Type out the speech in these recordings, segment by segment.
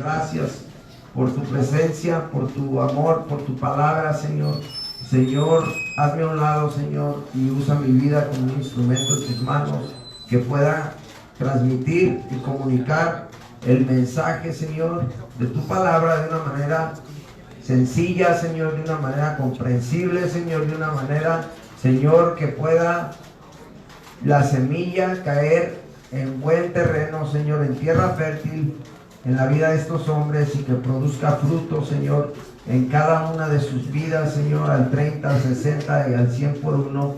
gracias por tu presencia, por tu amor, por tu palabra, Señor. Señor, hazme a un lado, Señor, y usa mi vida como un instrumento en tus manos, que pueda transmitir y comunicar el mensaje, Señor, de tu palabra de una manera sencilla, Señor, de una manera comprensible, Señor, de una manera, Señor, que pueda la semilla caer en buen terreno, Señor, en tierra fértil, en la vida de estos hombres, y que produzca fruto, Señor, en cada una de sus vidas, Señor, al 30, al 60 y al 100 por uno.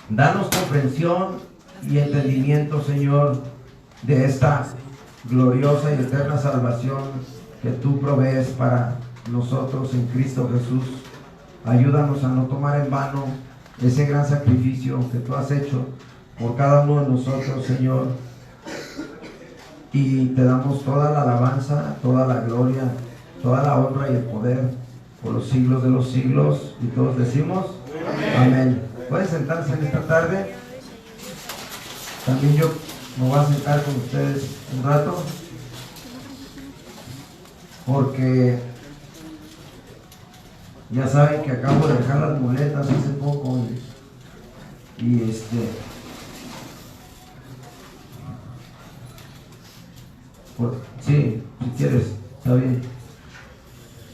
Danos comprensión y entendimiento, Señor, de esta gloriosa y eterna salvación que tú provees para nosotros en Cristo Jesús. Ayúdanos a no tomar en vano ese gran sacrificio que tú has hecho por cada uno de nosotros, Señor. Y te damos toda la alabanza, toda la gloria, toda la honra y el poder por los siglos de los siglos. Y todos decimos amén. ¿Pueden sentarse en esta tarde? También yo me voy a sentar con ustedes un rato, porque ya saben que acabo de dejar las muletas hace poco y sí, si quieres, está bien.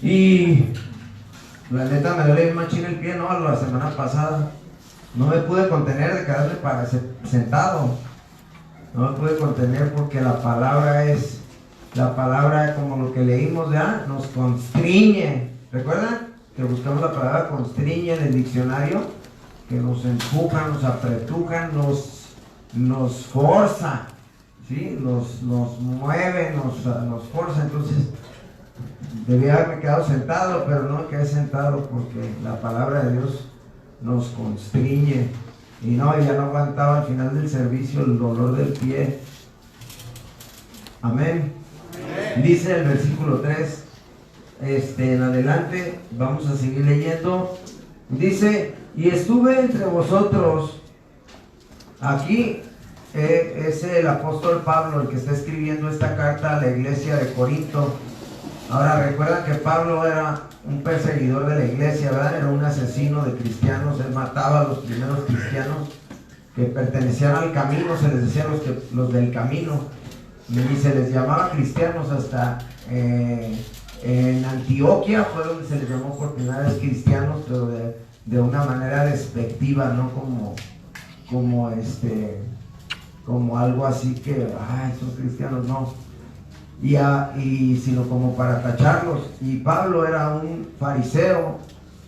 Y la neta me duele machín el pie, ¿no? La semana pasada no me pude contener de quedarme sentado. No me pude contener porque la palabra, como lo que leímos ya, nos constriñe. ¿Recuerdan? Que buscamos la palabra constriñe en el diccionario, que nos empuja, nos apretuja, nos forza, ¿sí? Nos mueve, nos forza. Entonces debía haberme quedado sentado, pero no me quedé sentado porque la palabra de Dios nos constriñe. Y no, ya no aguantaba al final del servicio el dolor del pie. Amén. Dice el versículo 3, en adelante, vamos a seguir leyendo. Dice: y estuve entre vosotros. Aquí es el apóstol Pablo el que está escribiendo esta carta a la iglesia de Corinto. Ahora recuerdan que Pablo era un perseguidor de la iglesia, ¿verdad? Era un asesino de cristianos. Él mataba a los primeros cristianos que pertenecían al camino. Se les decía los del camino, y se les llamaba cristianos. Hasta en Antioquia fue donde se les llamó por primera vez cristianos, pero de una manera despectiva, no como algo así que, ay, son cristianos, no. Y sino como para tacharlos. Y Pablo era un fariseo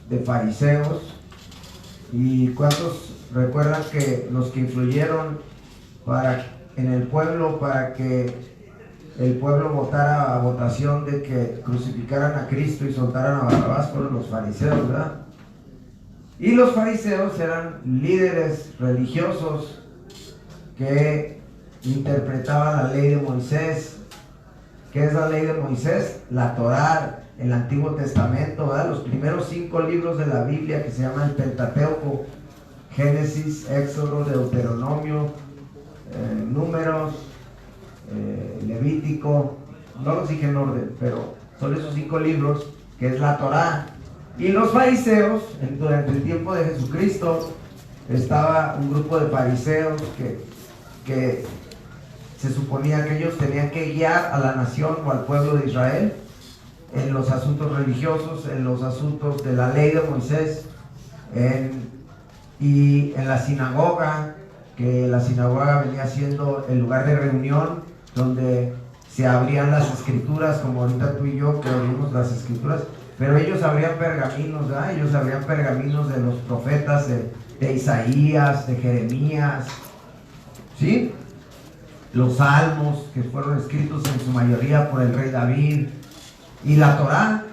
de fariseos. ¿Y cuántos recuerdan que los que influyeron en el pueblo para que el pueblo votara a votación de que crucificaran a Cristo y soltaran a Barrabás? Fueron los fariseos, ¿verdad? Y los fariseos eran líderes religiosos que interpretaban la ley de Moisés. ¿Qué es la ley de Moisés? La Torá, el Antiguo Testamento, ¿verdad? Los primeros 5 libros de la Biblia, que se llama el Pentateuco: Génesis, Éxodo, Deuteronomio, Números, Levítico. No los dije en orden, pero son esos 5 libros, que es la Torá. Y los fariseos, durante el tiempo de Jesucristo, estaba un grupo de fariseos que se suponía que ellos tenían que guiar a la nación o al pueblo de Israel en los asuntos religiosos, en los asuntos de la ley de Moisés, y en la sinagoga, que la sinagoga venía siendo el lugar de reunión donde se abrían las escrituras, como ahorita tú y yo que abrimos las escrituras. Pero ellos abrían pergaminos, ¿verdad? Ellos abrían pergaminos de los profetas de Isaías, de Jeremías, ¿sí? Los salmos, que fueron escritos en su mayoría por el rey David, y la Torá,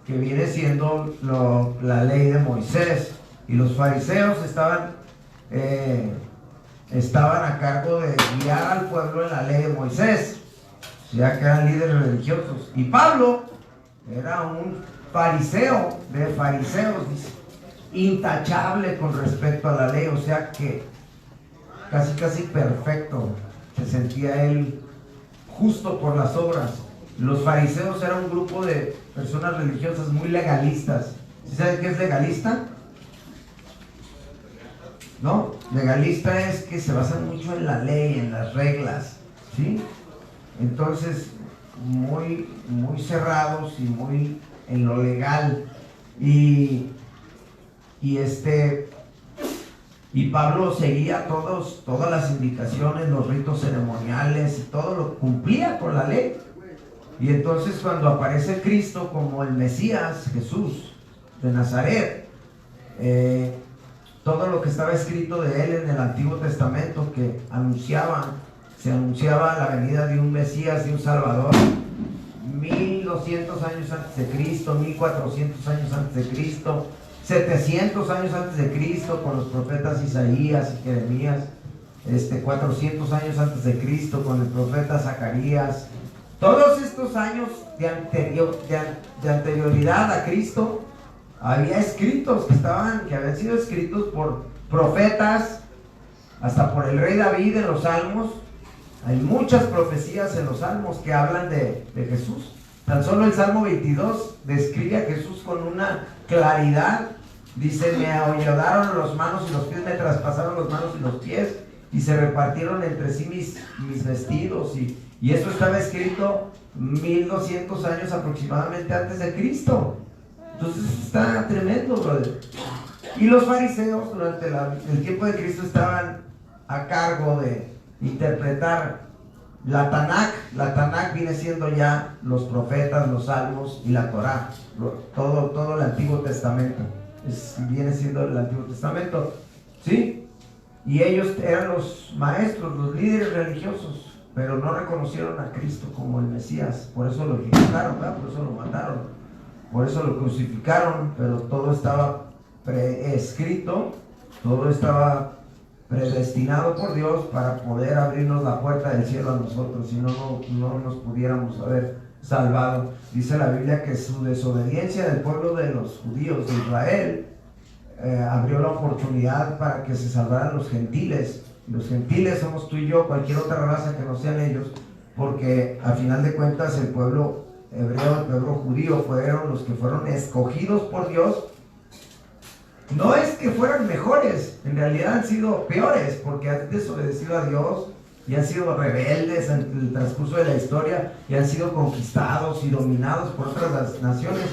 que viene siendo la ley de Moisés. Y los fariseos estaban a cargo de guiar al pueblo en la ley de Moisés, ya que eran líderes religiosos. Y Pablo era un fariseo de fariseos, dice, intachable con respecto a la ley, o sea que casi perfecto. Se sentía él justo por las obras Los fariseos eran un grupo de personas religiosas muy legalistas. ¿Sí saben qué es legalista? ¿No? Legalista es que se basan mucho en la ley, en las reglas, ¿sí? Entonces, muy cerrados y muy en lo legal. Y Pablo seguía todas las indicaciones, los ritos ceremoniales y todo lo cumplía con la ley. Y entonces cuando aparece Cristo como el Mesías, Jesús de Nazaret, todo lo que estaba escrito de él en el Antiguo Testamento que se anunciaba la venida de un Mesías, de un Salvador, 1200 años antes de Cristo, 1400 años antes de Cristo, 700 años antes de Cristo con los profetas Isaías y Jeremías, 400 años antes de Cristo con el profeta Zacarías. Todos estos años de anterioridad a Cristo, había escritos que habían sido escritos por profetas, hasta por el rey David en los Salmos. Hay muchas profecías en los Salmos que hablan de Jesús. Tan solo el Salmo 22 describe a Jesús con una claridad. Dice: me ahollaron las manos y los pies, me traspasaron las manos y los pies, y se repartieron entre sí mis vestidos. Y esto estaba escrito 1200 años aproximadamente antes de Cristo. Entonces está tremendo, brother. Y los fariseos durante el tiempo de Cristo estaban a cargo de interpretar la Tanakh. La Tanakh viene siendo ya los profetas, los salmos y la Torah. Todo el Antiguo Testamento. Viene siendo el Antiguo Testamento. ¿Sí? Y ellos eran los maestros, los líderes religiosos, pero no reconocieron a Cristo como el Mesías. Por eso lo ejecutaron, ¿verdad? Por eso lo mataron, por eso lo crucificaron. Pero todo estaba preescrito, todo estaba predestinado por Dios para poder abrirnos la puerta del cielo a nosotros, si no nos pudiéramos haber salvado. Dice la Biblia que su desobediencia del pueblo de los judíos de Israel abrió la oportunidad para que se salvaran los gentiles. Los gentiles somos tú y yo, cualquier otra raza que no sean ellos, porque a final de cuentas el pueblo hebreo, el pueblo judío, fueron los que fueron escogidos por Dios. No es que fueran mejores, en realidad han sido peores, porque han desobedecido a Dios y han sido rebeldes en el transcurso de la historia, y han sido conquistados y dominados por otras naciones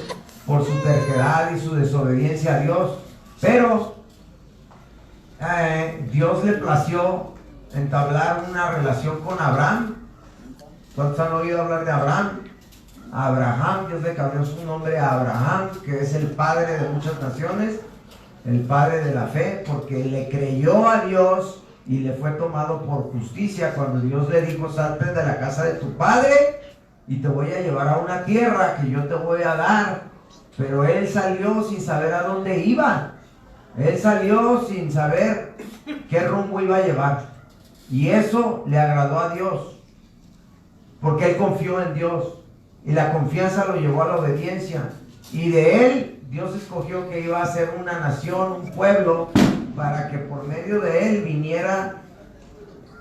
por su terquedad y su desobediencia a Dios. Pero Dios le plació entablar una relación con Abraham. ¿Cuántos han oído hablar de Abraham? Abraham, Dios le cambió su nombre a Abraham, que es el padre de muchas naciones, el padre de la fe, porque le creyó a Dios y le fue tomado por justicia cuando Dios le dijo: salte de la casa de tu padre y te voy a llevar a una tierra que yo te voy a dar. Pero él salió sin saber a dónde iba. Él salió sin saber qué rumbo iba a llevar. Y eso le agradó a Dios, porque él confió en Dios. Y la confianza lo llevó a la obediencia. Y de él, Dios escogió que iba a ser una nación, un pueblo, para que por medio de él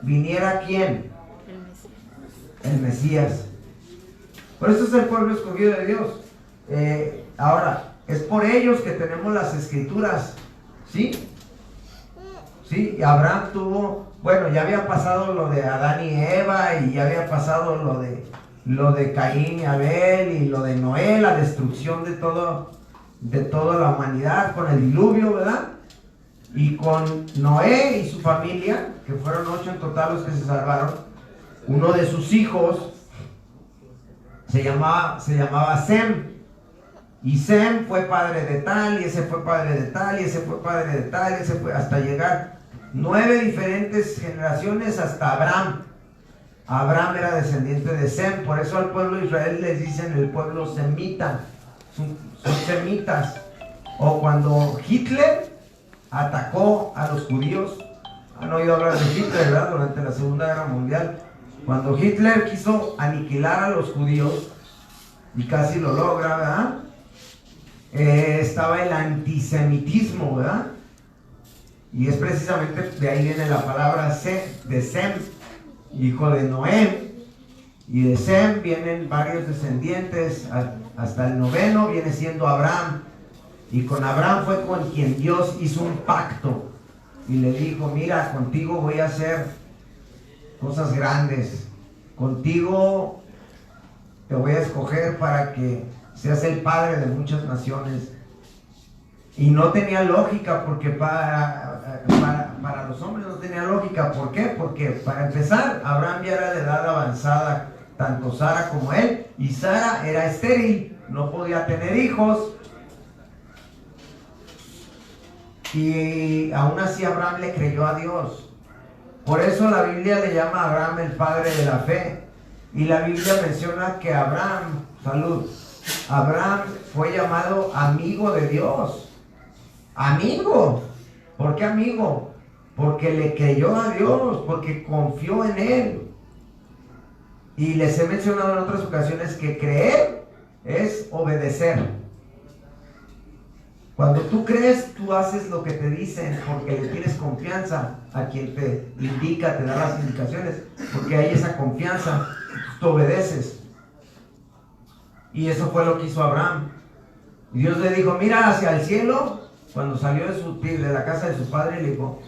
viniera ¿quién? El Mesías. Por eso es el pueblo escogido de Dios. Ahora, es por ellos que tenemos las escrituras. ¿Sí? Sí, y Abraham ya había pasado lo de Adán y Eva, y ya había pasado lo de Caín y Abel, y lo de Noé, la destrucción de toda la humanidad con el diluvio, ¿verdad? Y con Noé y su familia, que fueron 8 en total los que se salvaron, uno de sus hijos se llamaba Sem. Y Sem fue padre de tal, y ese fue padre de tal, y ese fue padre de tal, y ese fue, hasta llegar 9 diferentes generaciones hasta Abraham. Abraham era descendiente de Sem, por eso al pueblo de Israel les dicen el pueblo semita, son semitas. O cuando Hitler atacó a los judíos, han oído hablar de Hitler, ¿verdad? Durante la Segunda Guerra Mundial, cuando Hitler quiso aniquilar a los judíos, y casi lo logra, ¿verdad? Estaba el antisemitismo, ¿verdad? Y es precisamente de ahí viene la palabra de Sem, hijo de Noé. Y de Sem vienen varios descendientes, hasta el 9º viene siendo Abraham. Y con Abraham fue con quien Dios hizo un pacto. Y le dijo, mira, contigo voy a hacer cosas grandes. Contigo te voy a escoger para que seas el padre de muchas naciones. Y no tenía lógica, porque para los hombres no tenía lógica. ¿Por qué? Porque para empezar, Abraham ya era de edad avanzada, tanto Sara como él, y Sara era estéril, no podía tener hijos. Y aún así Abraham le creyó a Dios. Por eso la Biblia le llama a Abraham el padre de la fe. Y la Biblia menciona que Abraham fue llamado amigo de Dios. Amigo. ¿Por qué amigo? Porque le creyó a Dios, porque confió en Él. Y les he mencionado en otras ocasiones que creer es obedecer. Cuando tú crees, tú haces lo que te dicen porque le tienes confianza a quien te indica, te da las indicaciones, porque hay esa confianza, tú obedeces. Y eso fue lo que hizo Abraham. Y Dios le dijo, mira hacia el cielo, cuando salió de la casa de su padre, le dijo,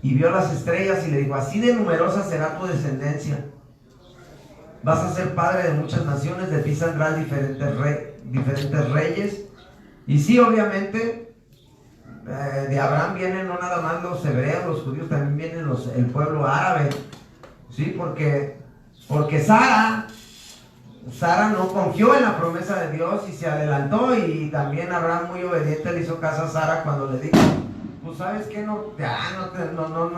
y vio las estrellas y le dijo, así de numerosa será tu descendencia. Vas a ser padre de muchas naciones, de ti saldrán diferentes reyes. Y sí, obviamente, de Abraham vienen no nada más los hebreos, los judíos, también vienen el pueblo árabe. Sí, porque Sara no confió en la promesa de Dios y se adelantó, y también Abraham, muy obediente, le hizo caso a Sara cuando le dijo, pues sabes que no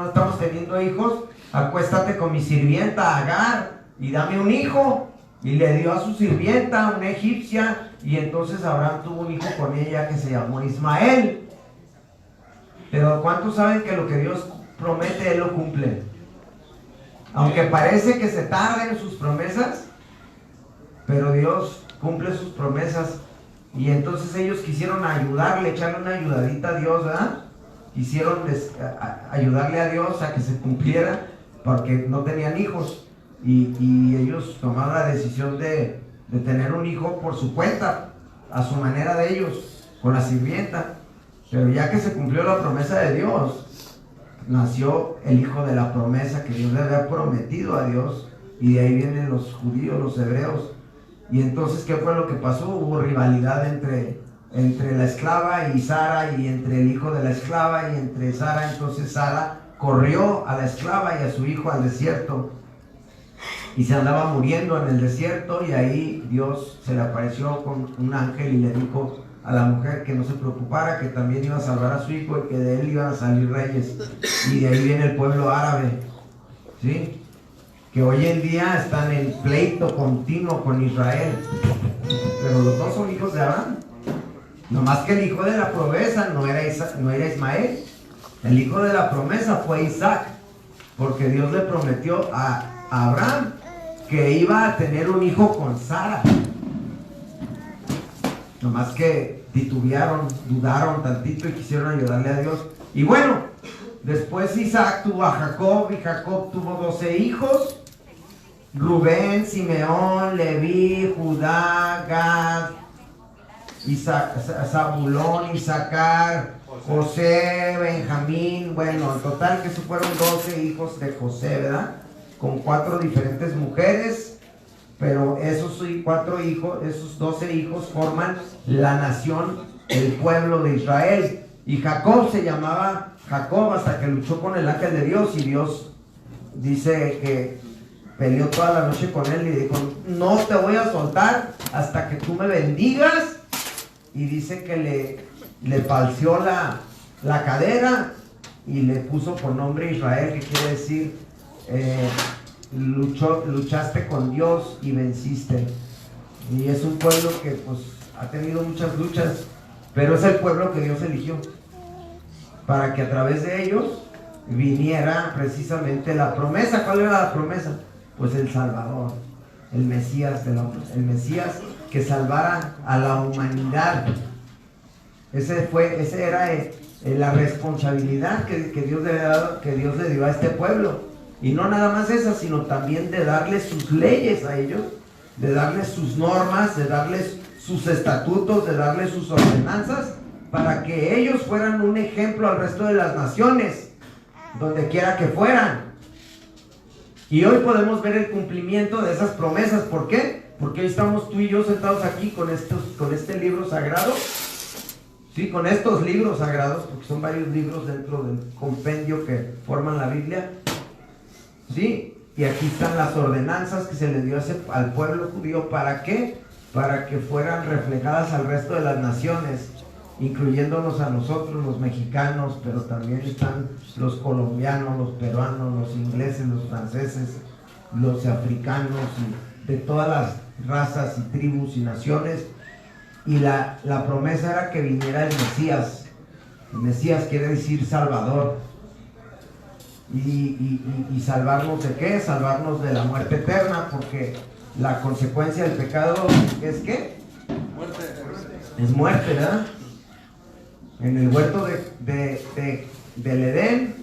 estamos teniendo hijos, acuéstate con mi sirvienta Agar y dame un hijo. Y le dio a su sirvienta, una egipcia, y entonces Abraham tuvo un hijo con ella que se llamó Ismael. Pero ¿cuántos saben que lo que Dios promete, Él lo cumple? Aunque parece que se tarda en sus promesas, pero Dios cumple sus promesas. Y entonces ellos quisieron ayudarle, echarle una ayudadita a Dios, ¿verdad? Quisieron ayudarle a Dios a que se cumpliera, porque no tenían hijos. Y ellos tomaron la decisión de tener un hijo por su cuenta, a su manera de ellos, con la sirvienta. Pero ya que se cumplió la promesa de Dios, nació el hijo de la promesa que Dios le había prometido a Dios. Y de ahí vienen los judíos, los hebreos. Y entonces, ¿qué fue lo que pasó? Hubo rivalidad entre la esclava y Sara, y entre el hijo de la esclava y entre Sara. Entonces Sara corrió a la esclava y a su hijo al desierto. Y se andaba muriendo en el desierto, y ahí Dios se le apareció con un ángel y le dijo a la mujer que no se preocupara, que también iba a salvar a su hijo y que de él iban a salir reyes. Y de ahí viene el pueblo árabe, ¿sí? Que hoy en día están en pleito continuo con Israel. Pero los dos son hijos de Abraham. Nomás que el hijo de la promesa no era Ismael. El hijo de la promesa fue Isaac, porque Dios le prometió a Abraham que iba a tener un hijo con Sara. Nomás que titubearon, dudaron tantito y quisieron ayudarle a Dios. Y bueno, después Isaac tuvo a Jacob, y Jacob tuvo 12 hijos: Rubén, Simeón, Leví, Judá, Gad, Zabulón, Isaacar, José, Benjamín. Bueno, en total que eso fueron 12 hijos de José, ¿verdad? Con 4 diferentes mujeres, pero esos 12 hijos forman la nación, el pueblo de Israel. Y Jacob se llamaba Jacob hasta que luchó con el ángel de Dios, y Dios dice que peleó toda la noche con él y dijo, no te voy a soltar hasta que tú me bendigas. Y dice que le palció la cadera y le puso por nombre Israel, que quiere decir luchaste con Dios y venciste. Y es un pueblo que pues ha tenido muchas luchas, pero es el pueblo que Dios eligió para que a través de ellos viniera precisamente la promesa. ¿Cuál era la promesa? Pues el Salvador, el Mesías el Mesías que salvara a la humanidad. Esa era la responsabilidad que Dios le dio a este pueblo. Y no nada más esas, sino también de darles sus leyes a ellos, de darles sus normas, de darles sus estatutos, de darles sus ordenanzas, para que ellos fueran un ejemplo al resto de las naciones, donde quiera que fueran. Y hoy podemos ver el cumplimiento de esas promesas. ¿Por qué? Porque hoy estamos tú y yo sentados aquí con este libro sagrado. Sí, con estos libros sagrados, porque son varios libros dentro del compendio que forman la Biblia. Sí, y aquí están las ordenanzas que se le dio al pueblo judío. ¿Para qué? Para que fueran reflejadas al resto de las naciones, incluyéndonos a nosotros, los mexicanos, pero también están los colombianos, los peruanos, los ingleses, los franceses, los africanos, y de todas las razas y tribus y naciones. Y la promesa era que viniera el Mesías. El Mesías quiere decir Salvador. Y salvarnos de qué? Salvarnos de la muerte eterna, porque la consecuencia del pecado es ¿qué? Muerte. Es muerte, ¿verdad? En el huerto del Edén,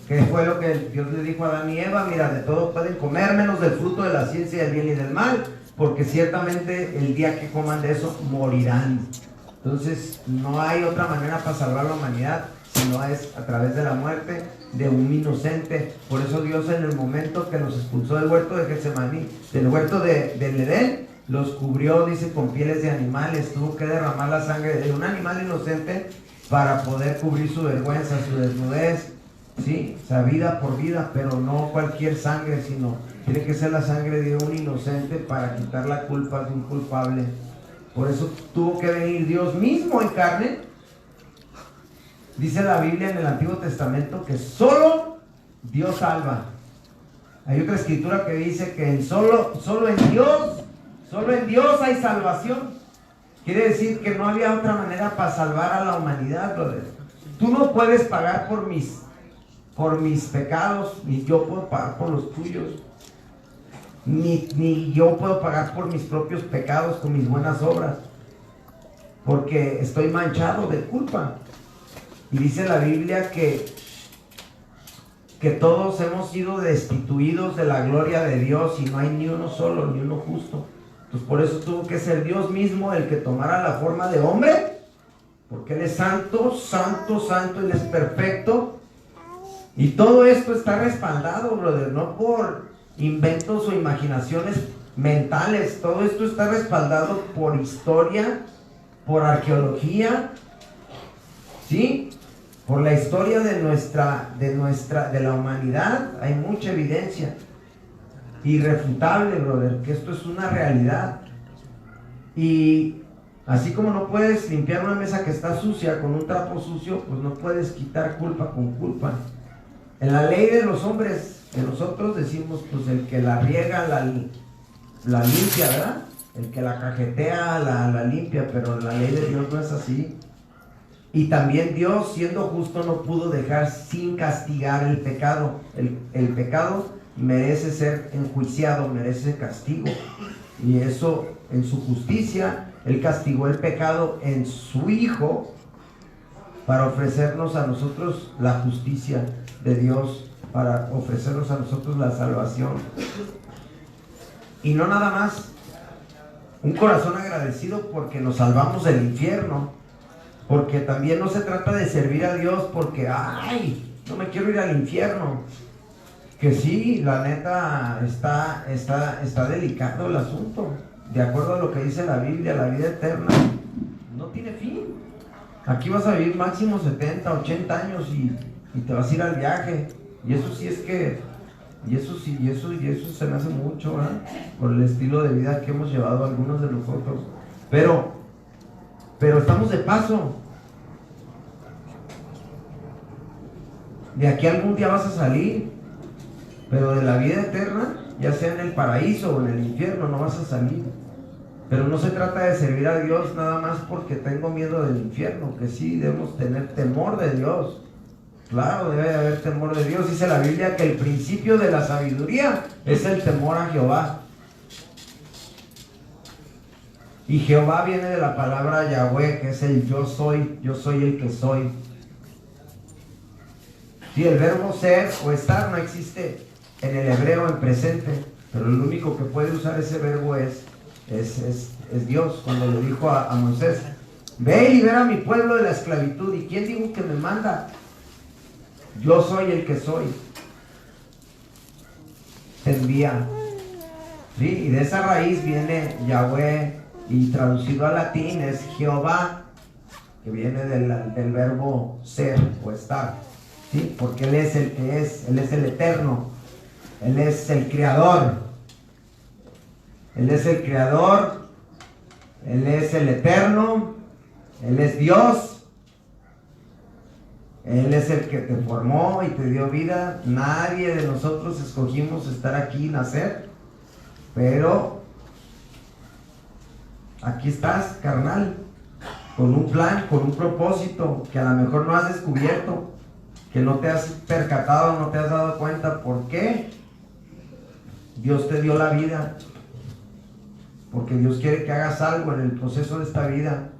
¿qué fue lo que Dios le dijo a Adán y Eva? Mira, de todo pueden comer, menos del fruto de la ciencia del bien y del mal, porque ciertamente el día que coman de eso morirán. Entonces no hay otra manera para salvar la humanidad, sino es a través de la muerte de un inocente. Por eso Dios, en el momento que los expulsó del huerto de Getsemaní, del huerto del Edén, los cubrió, dice, con pieles de animales. Tuvo que derramar la sangre de un animal inocente para poder cubrir su vergüenza, su desnudez, sí, o sea, vida por vida, pero no cualquier sangre, sino tiene que ser la sangre de un inocente para quitar la culpa de un culpable. Por eso tuvo que venir Dios mismo en carne. Dice la Biblia en el Antiguo Testamento que solo Dios salva. Hay otra escritura que dice que solo en Dios hay salvación. Quiere decir que no había otra manera para salvar a la humanidad, brother. Tú no puedes pagar por mis pecados, ni yo puedo pagar por los tuyos. Ni yo puedo pagar por mis propios pecados con mis buenas obras, porque estoy manchado de culpa. Y dice la Biblia que todos hemos sido destituidos de la gloria de Dios, y no hay ni uno solo, ni uno justo. Entonces por eso tuvo que ser Dios mismo el que tomara la forma de hombre, porque Él es santo, santo, santo, Él es perfecto. Y todo esto está respaldado, brother, no por inventos o imaginaciones mentales. Todo esto está respaldado por historia, por arqueología, ¿sí? Por la historia de la humanidad. Hay mucha evidencia irrefutable, brother, que esto es una realidad. Y así como no puedes limpiar una mesa que está sucia con un trapo sucio, pues no puedes quitar culpa con culpa. En la ley de los hombres, que nosotros decimos, pues el que la riega la limpia, ¿verdad? El que la cajetea la limpia, pero la ley de Dios no es así. Y también Dios, siendo justo, no pudo dejar sin castigar el pecado. El pecado merece ser enjuiciado, merece castigo. Y eso, en su justicia, Él castigó el pecado en su Hijo para ofrecernos a nosotros la justicia de Dios, para ofrecernos a nosotros la salvación. Y no nada más, un corazón agradecido porque nos salvamos del infierno, porque también no se trata de servir a Dios porque, ay, no me quiero ir al infierno. Que sí, la neta, está delicado el asunto. De acuerdo a lo que dice la Biblia, la vida eterna no tiene fin. Aquí vas a vivir máximo 70, 80 años y te vas a ir al viaje. Y eso sí es que, y eso se me hace mucho, ¿verdad? Por el estilo de vida que hemos llevado algunos de nosotros. Pero estamos de paso. De aquí algún día vas a salir, pero de la vida eterna, ya sea en el paraíso o en el infierno, no vas a salir. Pero no se trata de servir a Dios nada más porque tengo miedo del infierno, que sí debemos tener temor de Dios. Claro, debe de haber temor de Dios. Dice la Biblia que el principio de la sabiduría es el temor a Jehová. Y Jehová viene de la palabra Yahweh, que es el yo soy el que soy. Sí, el verbo ser o estar no existe en el hebreo en presente, pero el único que puede usar ese verbo es Dios, cuando le dijo a Moisés: ve y libera a mi pueblo de la esclavitud. ¿Y quién dijo que me manda? Yo soy el que soy. Te envía. ¿Sí? Y de esa raíz viene Yahweh, y traducido al latín es Jehová, que viene del verbo ser o estar. ¿Sí? Porque Él es el que es, Él es el eterno, Él es el creador. Él es el creador, Él es el eterno, Él es Dios. Él es el que te formó y te dio vida. Nadie de nosotros escogimos estar aquí y nacer, pero aquí estás, carnal, con un plan, con un propósito que a lo mejor no has descubierto, que no te has percatado, no te has dado cuenta. ¿Por qué? Dios te dio la vida, porque Dios quiere que hagas algo en el proceso de esta vida,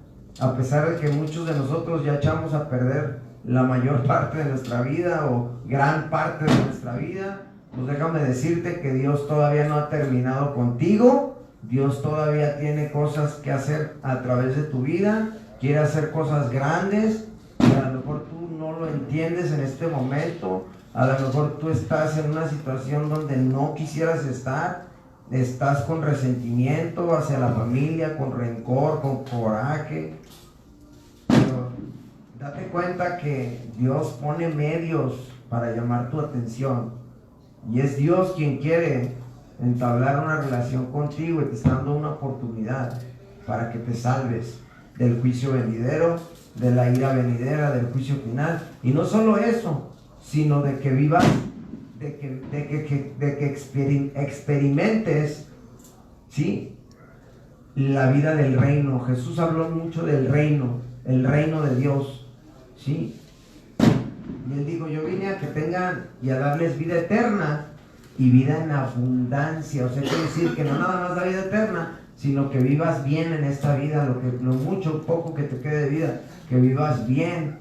a pesar de que muchos de nosotros ya echamos a perder la mayor parte de nuestra vida o gran parte de nuestra vida. Pues déjame decirte que Dios todavía no ha terminado contigo. Dios todavía tiene cosas que hacer a través de tu vida, quiere hacer cosas grandes, y a lo mejor tú no lo entiendes en este momento. A lo mejor tú estás en una situación donde no quisieras estar, estás con resentimiento hacia la familia, con rencor, con coraje. Pero date cuenta que Dios pone medios para llamar tu atención, y es Dios quien quiere entablar una relación contigo y te está dando una oportunidad para que te salves del juicio venidero, de la ira venidera, del juicio final. Y no solo eso, sino de que vivas, de que experimentes, ¿sí?, la vida del reino. Jesús habló mucho del reino, el reino de Dios, ¿sí? Y Él dijo: yo vine a que tengan y a darles vida eterna y vida en abundancia. O sea, quiere decir que no nada más la vida eterna, sino que vivas bien en esta vida, lo mucho, poco que te quede de vida, que vivas bien,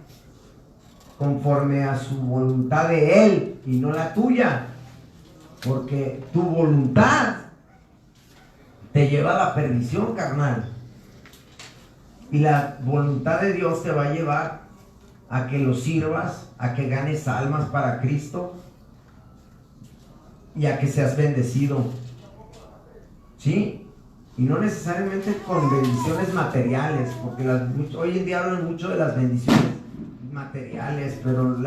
conforme a su voluntad de Él y no la tuya, porque tu voluntad te lleva a la perdición, carnal, y la voluntad de Dios te va a llevar a que lo sirvas, a que ganes almas para Cristo y a que seas bendecido, ¿sí? Y no necesariamente con bendiciones materiales, porque hoy en día hablan mucho de las bendiciones materiales, pero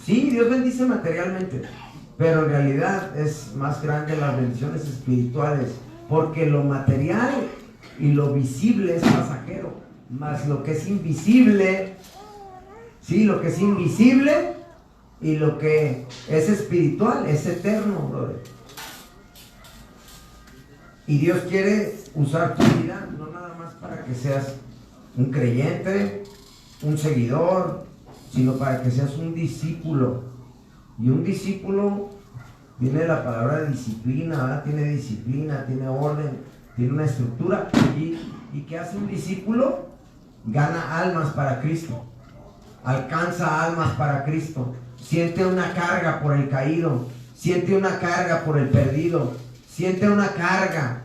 sí, Dios bendice materialmente, pero en realidad es más grande las bendiciones espirituales, porque lo material y lo visible es pasajero, más lo que es invisible, sí, lo que es invisible y lo que es espiritual es eterno, brother. Y Dios quiere usar tu vida no nada más para que seas un creyente, un seguidor, sino para que seas un discípulo. Y un discípulo, viene de la palabra disciplina, ¿verdad? Tiene disciplina, tiene orden, tiene una estructura. ¿Y qué hace un discípulo? Gana almas para Cristo, alcanza almas para Cristo, siente una carga por el caído, siente una carga por el perdido, siente una carga.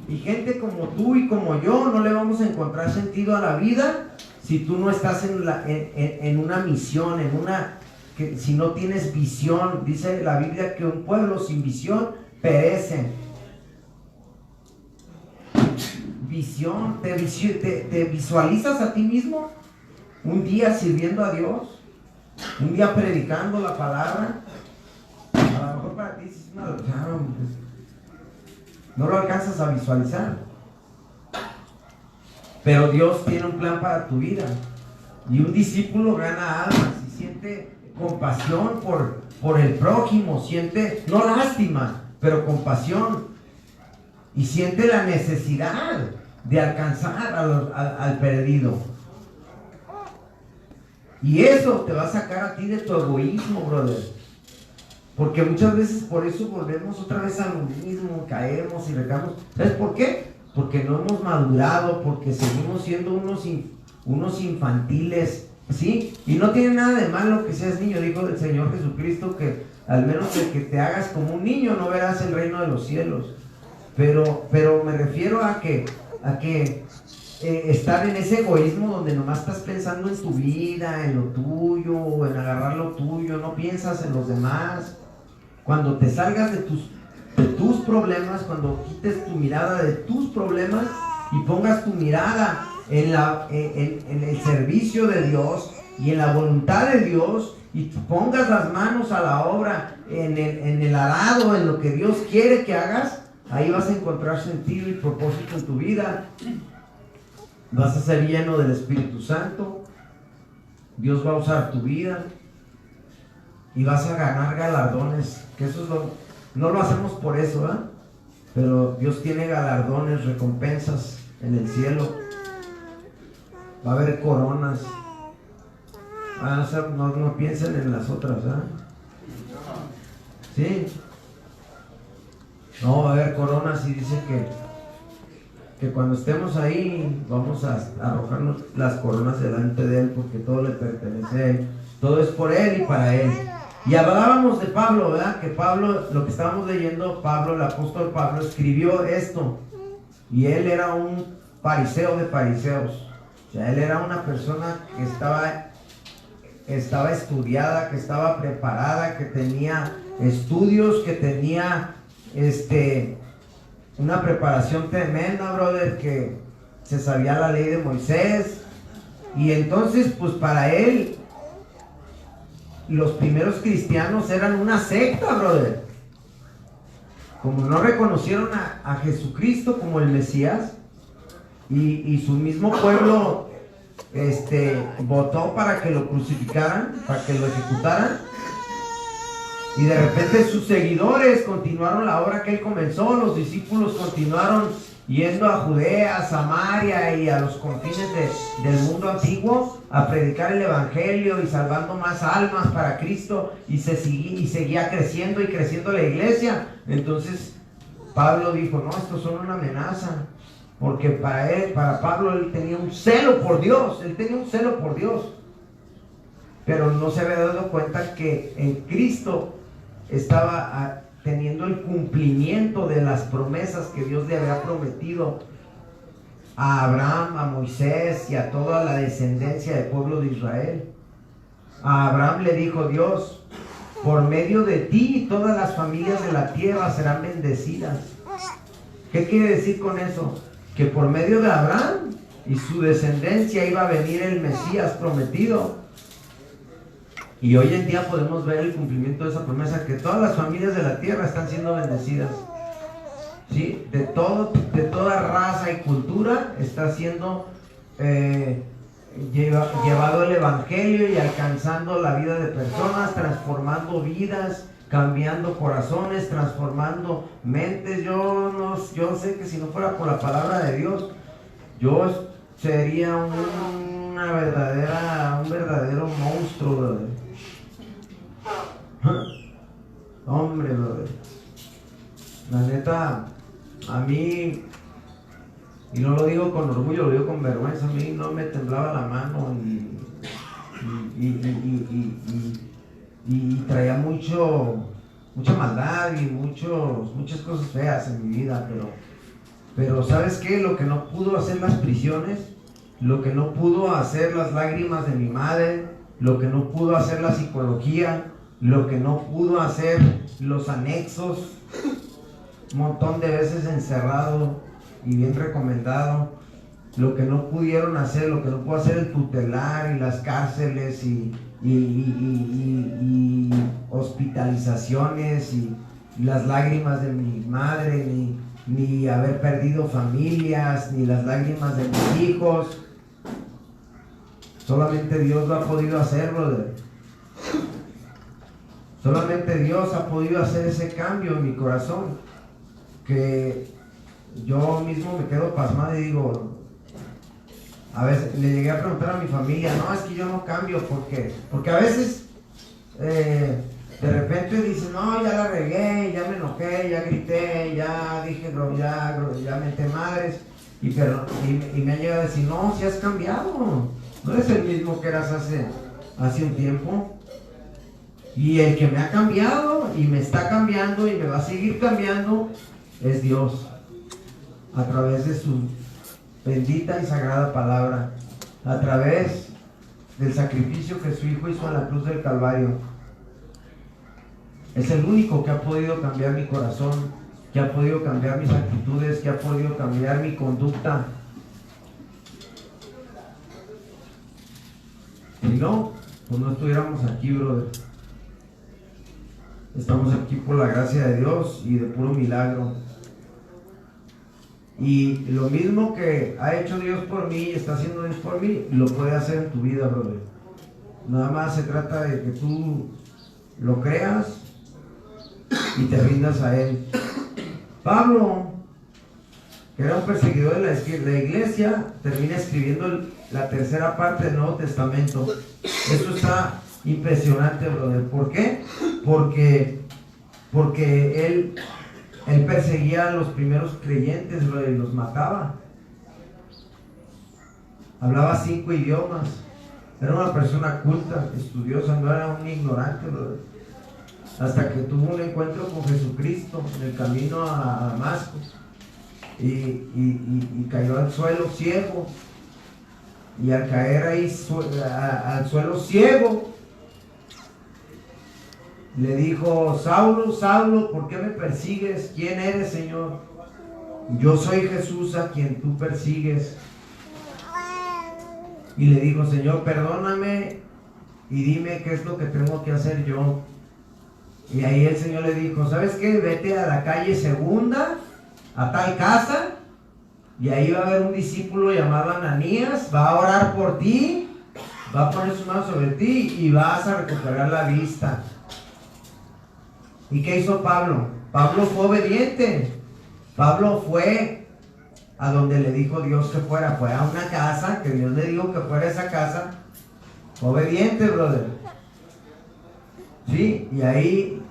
Y gente como tú y como yo no le vamos a encontrar sentido a la vida si tú no estás en una misión, si no tienes visión. Dice la Biblia que un pueblo sin visión perece. Visión, te visualizas a ti mismo un día sirviendo a Dios, un día predicando la palabra. A lo mejor para ti es una... no lo alcanzas a visualizar, pero Dios tiene un plan para tu vida. Y un discípulo gana almas y siente compasión por el prójimo, siente no lástima, pero compasión, y siente la necesidad de alcanzar al perdido. Y eso te va a sacar a ti de tu egoísmo, brother. Porque muchas veces por eso volvemos otra vez a lo mismo, caemos y recaemos. ¿Sabes por qué? Porque no hemos madurado, porque seguimos siendo unos infantiles ¿sí? Y no tiene nada de malo que seas niño, dijo el Señor Jesucristo, que al menos de que te hagas como un niño no verás el reino de los cielos. Pero me refiero a que estar en ese egoísmo donde nomás estás pensando en tu vida, en lo tuyo, en agarrar lo tuyo, no piensas en los demás. Cuando te salgas de tus problemas, cuando quites tu mirada de tus problemas y pongas tu mirada en el servicio de Dios y en la voluntad de Dios, y pongas las manos a la obra en el arado, en lo que Dios quiere que hagas, ahí vas a encontrar sentido y propósito en tu vida. Vas a ser lleno del Espíritu Santo. Dios va a usar tu vida y vas a ganar galardones, que eso es no lo hacemos por eso, ¿eh? Pero Dios tiene galardones, recompensas en el cielo. Va a haber coronas. No piensen en las otras, ¿eh? Sí. No, va a haber coronas, y dice que cuando estemos ahí vamos a arrojarnos las coronas delante de Él, porque todo le pertenece a Él, todo es por Él y para Él. Y hablábamos de Pablo, ¿verdad? Que Pablo, lo que estábamos leyendo, Pablo, el apóstol Pablo, escribió esto, y él era un fariseo de fariseos. O sea, él era una persona que estaba estudiada, que estaba preparada, que tenía estudios, que tenía una preparación tremenda, brother, que se sabía la ley de Moisés. Y entonces, pues para él, los primeros cristianos eran una secta, brother. Como no reconocieron a Jesucristo como el Mesías, y su mismo pueblo votó para que lo crucificaran, para que lo ejecutaran, y de repente sus seguidores continuaron la obra que él comenzó. Los discípulos continuaron yendo a Judea, a Samaria y a los confines del mundo antiguo a predicar el evangelio y salvando más almas para Cristo, y seguía creciendo y creciendo la iglesia. Entonces Pablo dijo: no, estos son una amenaza, porque para Pablo, él tenía un celo por Dios, pero no se había dado cuenta que en Cristo estaba teniendo el cumplimiento de las promesas que Dios le había prometido a Abraham, a Moisés y a toda la descendencia del pueblo de Israel. A Abraham le dijo Dios: por medio de ti todas las familias de la tierra serán bendecidas. ¿Qué quiere decir con eso? Que por medio de Abraham y su descendencia iba a venir el Mesías prometido. Y hoy en día podemos ver el cumplimiento de esa promesa, que todas las familias de la tierra están siendo bendecidas. ¿Sí? De toda raza y cultura está siendo llevado el evangelio y alcanzando la vida de personas, transformando vidas, cambiando corazones, transformando mentes. Yo sé que si no fuera por la palabra de Dios, yo sería un verdadero monstruo, brother. Hombre, brother. La neta, a mí, y no lo digo con orgullo, lo digo con vergüenza, a mí no me temblaba la mano y traía mucha maldad y muchas cosas feas en mi vida, pero ¿sabes qué? Lo que no pudo hacer las prisiones, lo que no pudo hacer las lágrimas de mi madre, lo que no pudo hacer la psicología, lo que no pudo hacer los anexos, un montón de veces encerrado y bien recomendado, lo que no pudieron hacer, lo que no pudo hacer el tutelar y las cárceles y hospitalizaciones y las lágrimas de mi madre, ni haber perdido familias, ni las lágrimas de mis hijos. Solamente Dios lo ha podido hacer, brother. Solamente Dios ha podido hacer ese cambio en mi corazón, que yo mismo me quedo pasmado y digo, a veces le llegué a preguntar a mi familia: no, es que yo no cambio, porque a veces de repente dicen: no, ya la regué, ya me enojé, ya grité, ya dije, ya menté madres, y me han llegado a decir: no, si has cambiado, No eres el mismo que eras hace un tiempo. Y el que me ha cambiado y me está cambiando y me va a seguir cambiando es Dios, a través de su bendita y sagrada palabra, a través del sacrificio que su Hijo hizo en la cruz del Calvario. Es el único que ha podido cambiar mi corazón, que ha podido cambiar mis actitudes, que ha podido cambiar mi conducta. Si no, pues no estuviéramos aquí, brother. Estamos aquí por la gracia de Dios y de puro milagro. Y lo mismo que ha hecho Dios por mí y está haciendo Dios por mí, lo puede hacer en tu vida, brother. Nada más se trata de que tú lo creas y te rindas a Él. Pablo, que era un perseguidor de la iglesia, termina escribiendo la tercera parte del Nuevo Testamento. Eso está impresionante, brother. ¿Por qué? Porque él perseguía a los primeros creyentes, brother, y los mataba. Hablaba 5 idiomas. Era una persona culta, estudiosa, no era un ignorante, brother. Hasta que tuvo un encuentro con Jesucristo en el camino a Damasco y cayó al suelo ciego. Y al caer ahí al suelo ciego, le dijo: Saulo, Saulo, ¿por qué me persigues? ¿Quién eres, Señor? Yo soy Jesús a quien tú persigues. Y le dijo: Señor, perdóname y dime qué es lo que tengo que hacer yo. Y ahí el Señor le dijo: ¿sabes qué? Vete a la calle Segunda, a tal casa, y ahí va a haber un discípulo llamado Ananías, va a orar por ti, va a poner su mano sobre ti y vas a recuperar la vista. ¿Y qué hizo Pablo? Pablo fue obediente. Pablo fue a donde le dijo Dios que fuera. Fue a una casa que Dios le dijo que fuera a esa casa. Obediente, brother. Sí, y ahí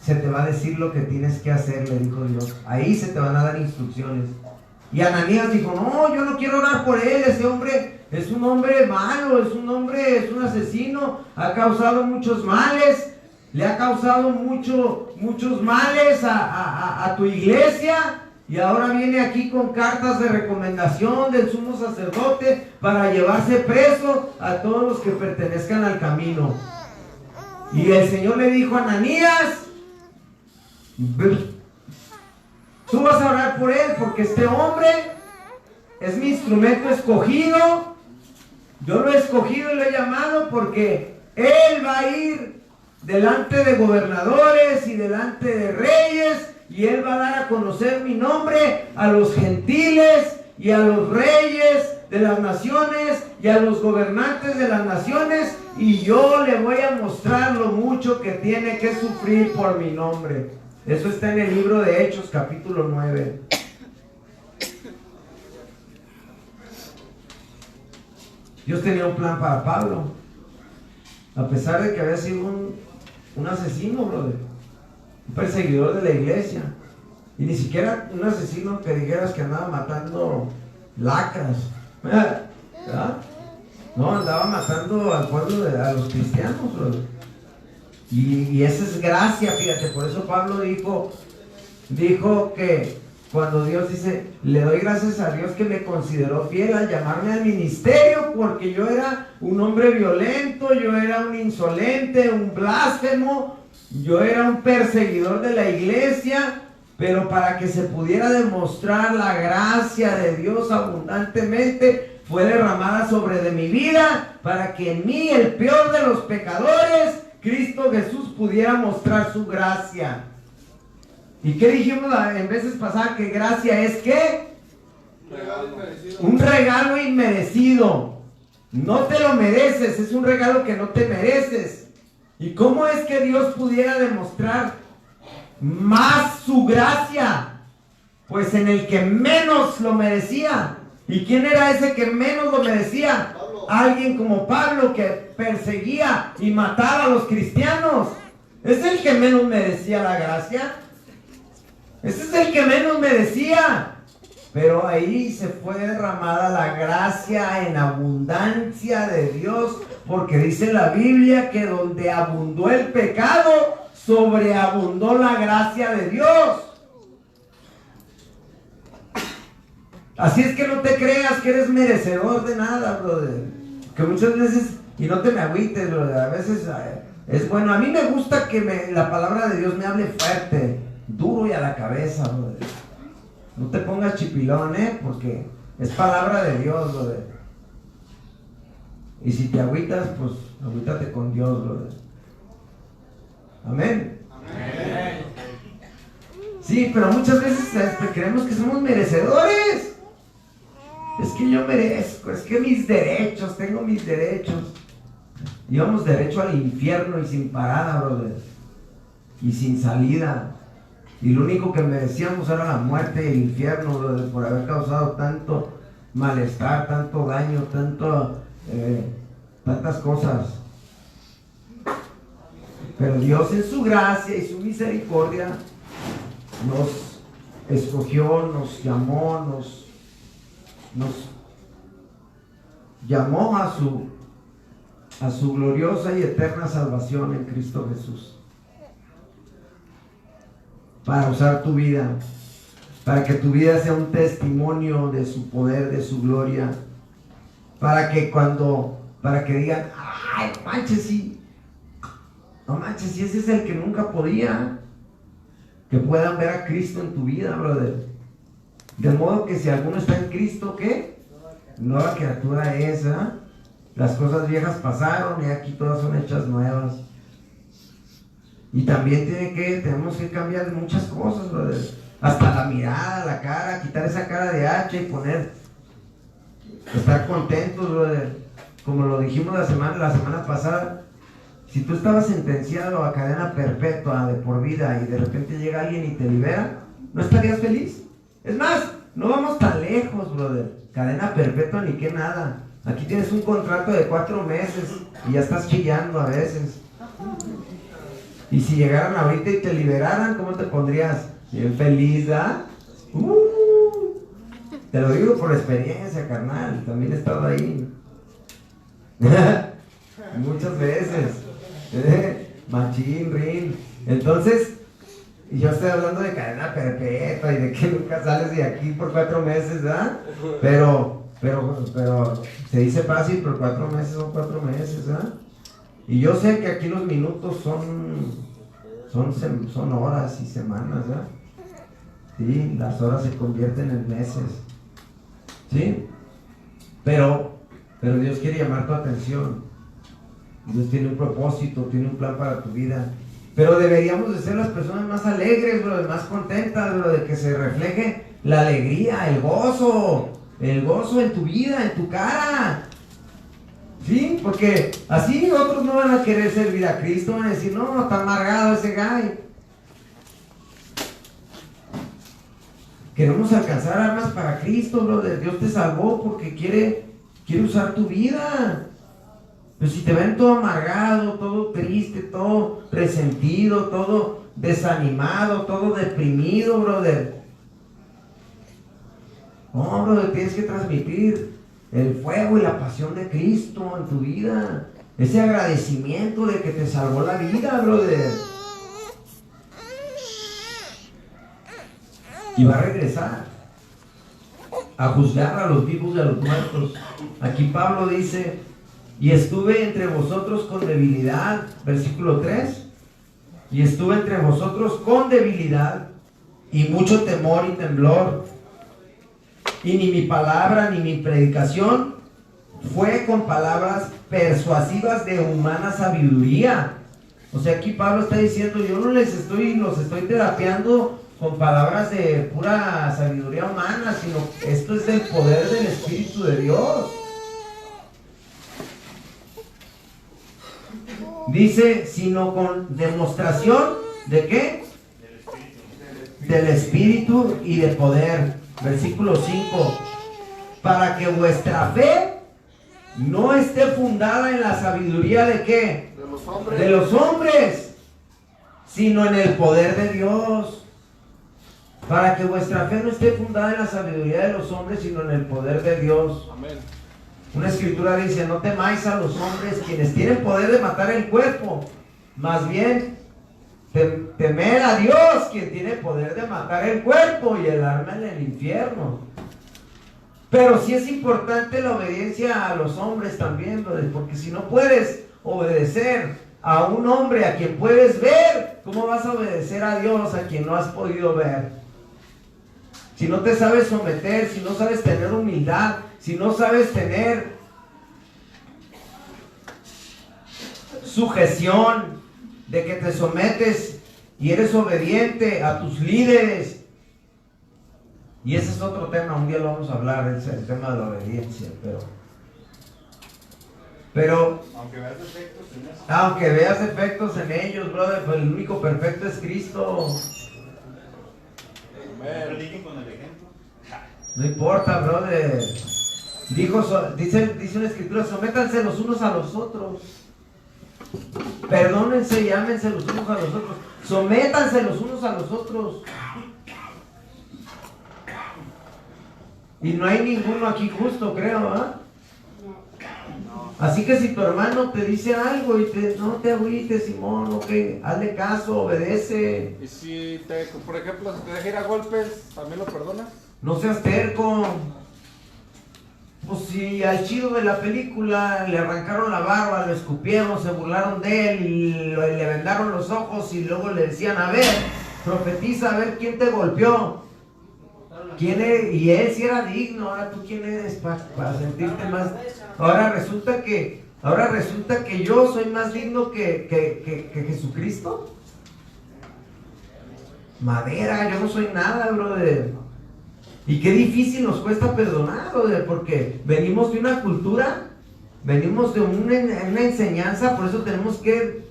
se te va a decir lo que tienes que hacer, le dijo Dios. Ahí se te van a dar instrucciones. Y Ananías dijo: no, yo no quiero orar por él. Ese hombre es un hombre malo, es un asesino, ha causado muchos males. Le ha causado muchos males a tu iglesia, y ahora viene aquí con cartas de recomendación del sumo sacerdote para llevarse preso a todos los que pertenezcan al camino. Y el Señor le dijo a Ananías: tú vas a orar por él, porque este hombre es mi instrumento escogido. Yo lo he escogido y lo he llamado porque él va a ir delante de gobernadores y delante de reyes, y él va a dar a conocer mi nombre a los gentiles y a los reyes de las naciones y a los gobernantes de las naciones, y yo le voy a mostrar lo mucho que tiene que sufrir por mi nombre. Eso está en el libro de Hechos, capítulo 9. Dios tenía un plan para Pablo, a pesar de que había sido un asesino, brother, un perseguidor de la iglesia, y ni siquiera un asesino que dijeras que andaba matando lacras, ¿verdad? No, andaba matando al pueblo, a los cristianos, brother. Y esa es gracia, fíjate. Por eso Pablo dijo que cuando Dios dice: le doy gracias a Dios que me consideró fiel al llamarme al ministerio, porque yo era un hombre violento, yo era un insolente, un blasfemo, yo era un perseguidor de la iglesia, pero para que se pudiera demostrar la gracia de Dios abundantemente, fue derramada sobre de mi vida, para que en mí, el peor de los pecadores, Cristo Jesús pudiera mostrar su gracia. ¿Y qué dijimos en veces pasadas? Que gracia es ¿qué? Un regalo inmerecido. No te lo mereces, es un regalo que no te mereces. ¿Y cómo es que Dios pudiera demostrar más su gracia? Pues en el que menos lo merecía. ¿Y quién era ese que menos lo merecía? Alguien como Pablo, que perseguía y mataba a los cristianos. ¿Es el que menos merecía la gracia? Ese es el que menos merecía. pero ahí se fue derramada la gracia en abundancia de Dios, porque dice la Biblia que donde abundó el pecado, sobreabundó la gracia de Dios. Así es que no te creas que eres merecedor de nada, brother. Que muchas veces, y no te me agüites, brother, a veces es bueno. A mí me gusta que la palabra de Dios me hable fuerte, duro y a la cabeza, brother. No te pongas chipilón, porque es palabra de Dios, brother. Y si te agüitas, pues agüítate con Dios, brother. Amén. Amén. Sí, pero muchas veces creemos que somos merecedores. Es que yo merezco, es que mis derechos, tengo mis derechos. Íbamos derecho al infierno y sin parada, brother. Y sin salida. Y lo único que merecíamos era la muerte y el infierno, brother, por haber causado tanto malestar, tanto daño, tantas cosas. Pero Dios en su gracia y su misericordia nos escogió, nos llamó, nos llamó a su gloriosa y eterna salvación en Cristo Jesús, para usar tu vida, para que tu vida sea un testimonio de su poder, de su gloria, para que digan, ay, no manches, si ese es el que nunca podía, que puedan ver a Cristo en tu vida, brother. De modo que si alguno está en Cristo, ¿qué? Nueva criatura es, ¿eh? Las cosas viejas pasaron y aquí todas son hechas nuevas. Y también tenemos que cambiar muchas cosas, brother. Hasta la mirada, la cara, quitar esa cara de hacha y estar contentos, brother. Como lo dijimos la semana pasada, si tú estabas sentenciado a cadena perpetua de por vida y de repente llega alguien y te libera, ¿no estarías feliz? Es más, no vamos tan lejos, brother. Cadena perpetua ni que nada. Aquí tienes un contrato de 4 meses y ya estás chillando a veces. Y si llegaran ahorita y te liberaran, ¿cómo te pondrías? Bien feliz, ¿ah? Te lo digo por experiencia, carnal. También he estado ahí. Muchas veces. Machín, rin. Entonces, yo estoy hablando de cadena perpetua y de que nunca sales de aquí por 4 meses, ¿verdad? Pero se dice fácil, pero 4 meses son 4 meses, ¿verdad? Y yo sé que aquí los minutos son horas y semanas, ¿verdad? Sí, las horas se convierten en meses. ¿Sí? Pero Dios quiere llamar tu atención. Dios tiene un propósito, tiene un plan para tu vida. Pero deberíamos de ser las personas más alegres, bro, más contentas, bro, de que se refleje la alegría, el gozo en tu vida, en tu cara. ¿Sí? Porque así otros no van a querer servir a Cristo, van a decir, no, está amargado ese guy. Queremos alcanzar almas para Cristo, bro. Dios te salvó porque quiere usar tu vida. Pero si te ven todo amargado, todo triste, todo resentido, todo desanimado, todo deprimido, brother. No, brother, tienes que transmitir el fuego y la pasión de Cristo en tu vida. Ese agradecimiento de que te salvó la vida, brother. Y va a regresar a juzgar a los vivos y a los muertos. Aquí Pablo dice: y estuve entre vosotros con debilidad, versículo 3, y estuve entre vosotros con debilidad y mucho temor y temblor, y ni mi palabra ni mi predicación fue con palabras persuasivas de humana sabiduría. O sea, aquí Pablo está diciendo, yo no los estoy terapiando con palabras de pura sabiduría humana, sino esto es del poder del Espíritu de Dios. Dice, sino con demostración ¿de qué? Del Espíritu y de poder. Versículo 5. Para que vuestra fe no esté fundada en la sabiduría ¿de qué? De los hombres, sino en el poder de Dios. para que vuestra fe no esté fundada en la sabiduría de los hombres, sino en el poder de Dios. Amén. Una escritura dice: no temáis a los hombres, quienes tienen poder de matar el cuerpo, más bien temed a Dios, quien tiene poder de matar el cuerpo y el alma en el infierno. Pero sí es importante la obediencia a los hombres también, brother, porque si no puedes obedecer a un hombre a quien puedes ver, ¿cómo vas a obedecer a Dios a quien no has podido ver? Si no te sabes someter, si no sabes tener humildad, si no sabes tener sujeción, de que te sometes y eres obediente a tus líderes. Y ese es otro tema, un día lo vamos a hablar, es el tema de la obediencia, pero aunque veas defectos en ellos, brother, pues el único perfecto es Cristo. No importa, brother. Dice una escritura: sométanse los unos a los otros. Perdónense y ámense los unos a los otros. Sométanse los unos a los otros. Y no hay ninguno aquí justo, creo, ¿ah? Así que si tu hermano te dice algo y no te agüites, Simón, ok, hazle caso, obedece. Y si por ejemplo, si te deja ir a golpes, ¿también lo perdonas? No seas terco. Pues si al chido de la película le arrancaron la barba, lo escupieron, se burlaron de él y le vendaron los ojos y luego le decían: a ver, profetiza, a ver quién te golpeó. ¿Quién es? Y él sí era digno. Ahora tú quién eres para sentirte más. Ahora resulta que yo soy más digno que Jesucristo. Madera, yo no soy nada, brother. Y qué difícil nos cuesta perdonar, brother, porque venimos de una cultura, venimos de una enseñanza, por eso tenemos que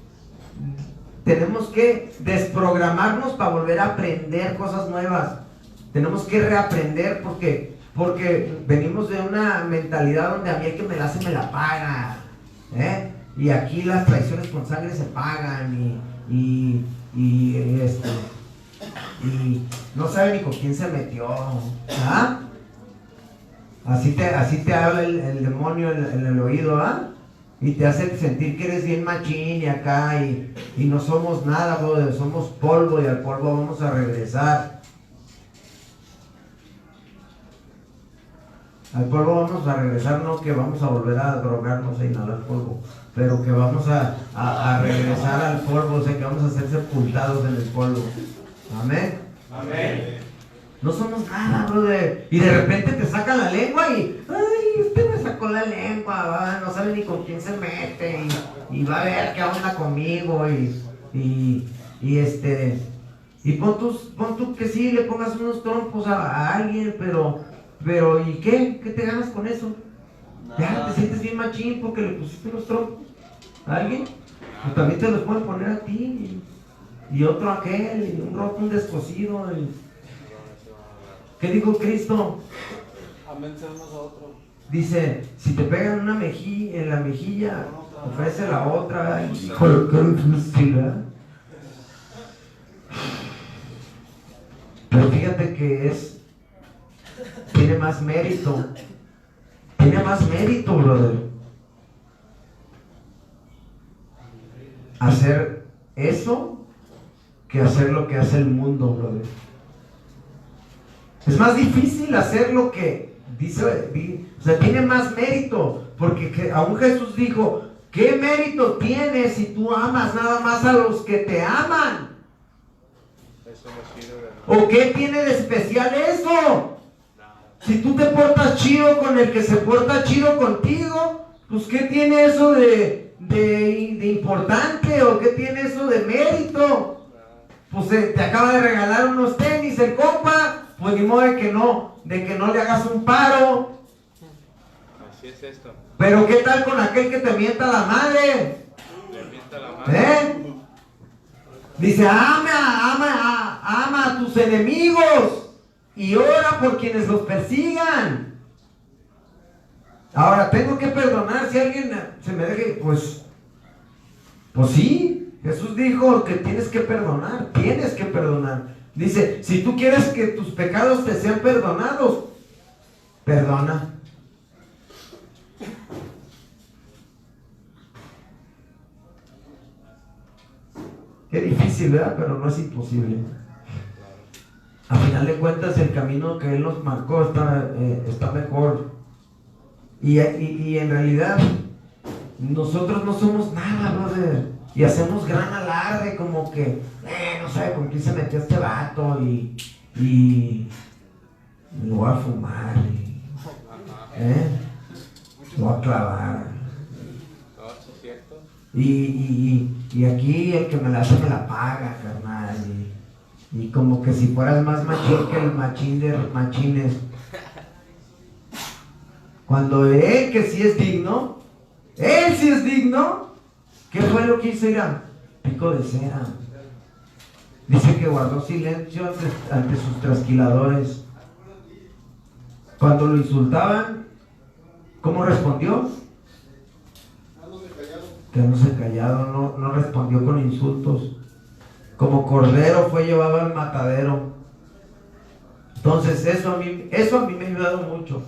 desprogramarnos para volver a aprender cosas nuevas. Tenemos que reaprender porque venimos de una mentalidad donde a mí el que me la hace me la paga, ¿eh? Y aquí las traiciones con sangre se pagan y no sabe ni con quién se metió, ¿ah? Así te habla el demonio en el oído, ¿ah? Y te hace sentir que eres bien machín y acá y no somos nada, brother, somos polvo y al polvo vamos a regresar. Al polvo vamos a regresar, no que vamos a volver a drogarnos e inhalar polvo, pero que vamos a regresar al polvo, o sea que vamos a ser sepultados en el polvo. Amén. Amén. No somos nada, brother. Y de repente te sacan la lengua y ay, usted me sacó la lengua, no sabe ni con quién se mete y va a ver qué onda conmigo y pon tú que sí le pongas unos trompos a alguien, pero ¿y qué? ¿Qué te ganas con eso? Ya te sientes bien machín porque le pusiste unos trompos a alguien. Pues también te los pueden poner a ti y otro a aquel, y un roto, un descosido. ¿Qué dijo Cristo? Amén, unos a otros. Dice: si te pegan una mejilla, en la mejilla, ofrece la otra. Híjole, qué difícil, ¿verdad? Pero fíjate que tiene más mérito, brother, hacer eso que hacer lo que hace el mundo, brother. Es más difícil hacer lo que o sea, tiene más mérito, porque aún Jesús dijo: ¿qué mérito tienes si tú amas nada más a los que te aman? ¿O qué tiene de especial eso? Si tú te portas chido con el que se porta chido contigo, pues ¿qué tiene eso de importante? ¿O qué tiene eso de mérito? Pues te acaba de regalar unos tenis el compa, pues ni modo de que no le hagas un paro. Así es esto. Pero ¿qué tal con aquel que te mienta la madre? Le mienta la madre. Dice: ama a tus enemigos y ora por quienes los persigan. Ahora, tengo que perdonar si alguien se me deje. Pues sí, Jesús dijo que tienes que perdonar. Dice, si tú quieres que tus pecados te sean perdonados, perdona. Qué difícil, ¿verdad? Pero no es imposible. A final de cuentas, el camino que Él nos marcó está mejor. Y en realidad, nosotros no somos nada, brother. Y hacemos gran alarde, como que, no sabe con quién se metió este vato y lo voy a fumar. Lo voy a clavar. Y aquí el que me la hace me la paga, carnal. Y como que si fueras más machín que el machín de machines. Cuando él que sí es digno, él sí es digno, ¿qué fue lo que hizo? Irán? Pico de cera. Dice que guardó silencio ante sus trasquiladores. Cuando lo insultaban, ¿cómo respondió? Quedándose callado, no respondió con insultos. Como cordero fue llevado al matadero. Entonces eso a mí me ha ayudado mucho,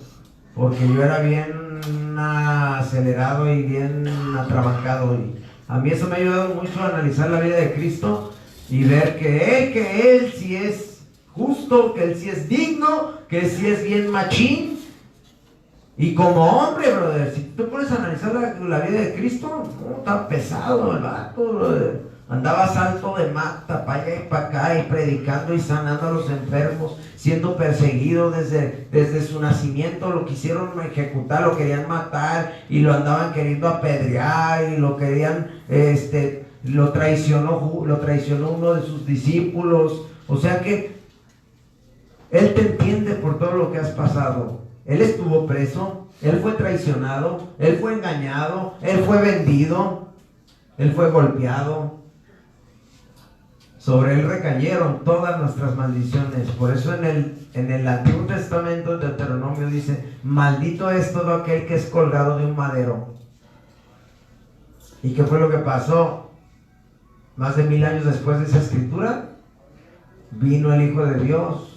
porque yo era bien acelerado y bien atrabancado, y a mí eso me ha ayudado mucho a analizar la vida de Cristo y ver que Él sí es justo, que Él sí es digno, que Él sí es bien machín. Y como hombre, brother, si tú pones a analizar la vida de Cristo, no, está pesado el vato, brother. Andaba salto de mata, para allá y para acá, y predicando y sanando a los enfermos, siendo perseguido desde su nacimiento. Lo quisieron ejecutar, lo querían matar, y lo andaban queriendo apedrear, y lo querían, lo traicionó uno de sus discípulos. O sea que Él te entiende por todo lo que has pasado. Él estuvo preso, Él fue traicionado, Él fue engañado, Él fue vendido, Él fue golpeado. Sobre Él recayeron todas nuestras maldiciones. Por eso en el Antiguo Testamento, de Deuteronomio, dice: maldito es todo aquel que es colgado de un madero. ¿Y qué fue lo que pasó? Más de 1000 años después de esa escritura, vino el Hijo de Dios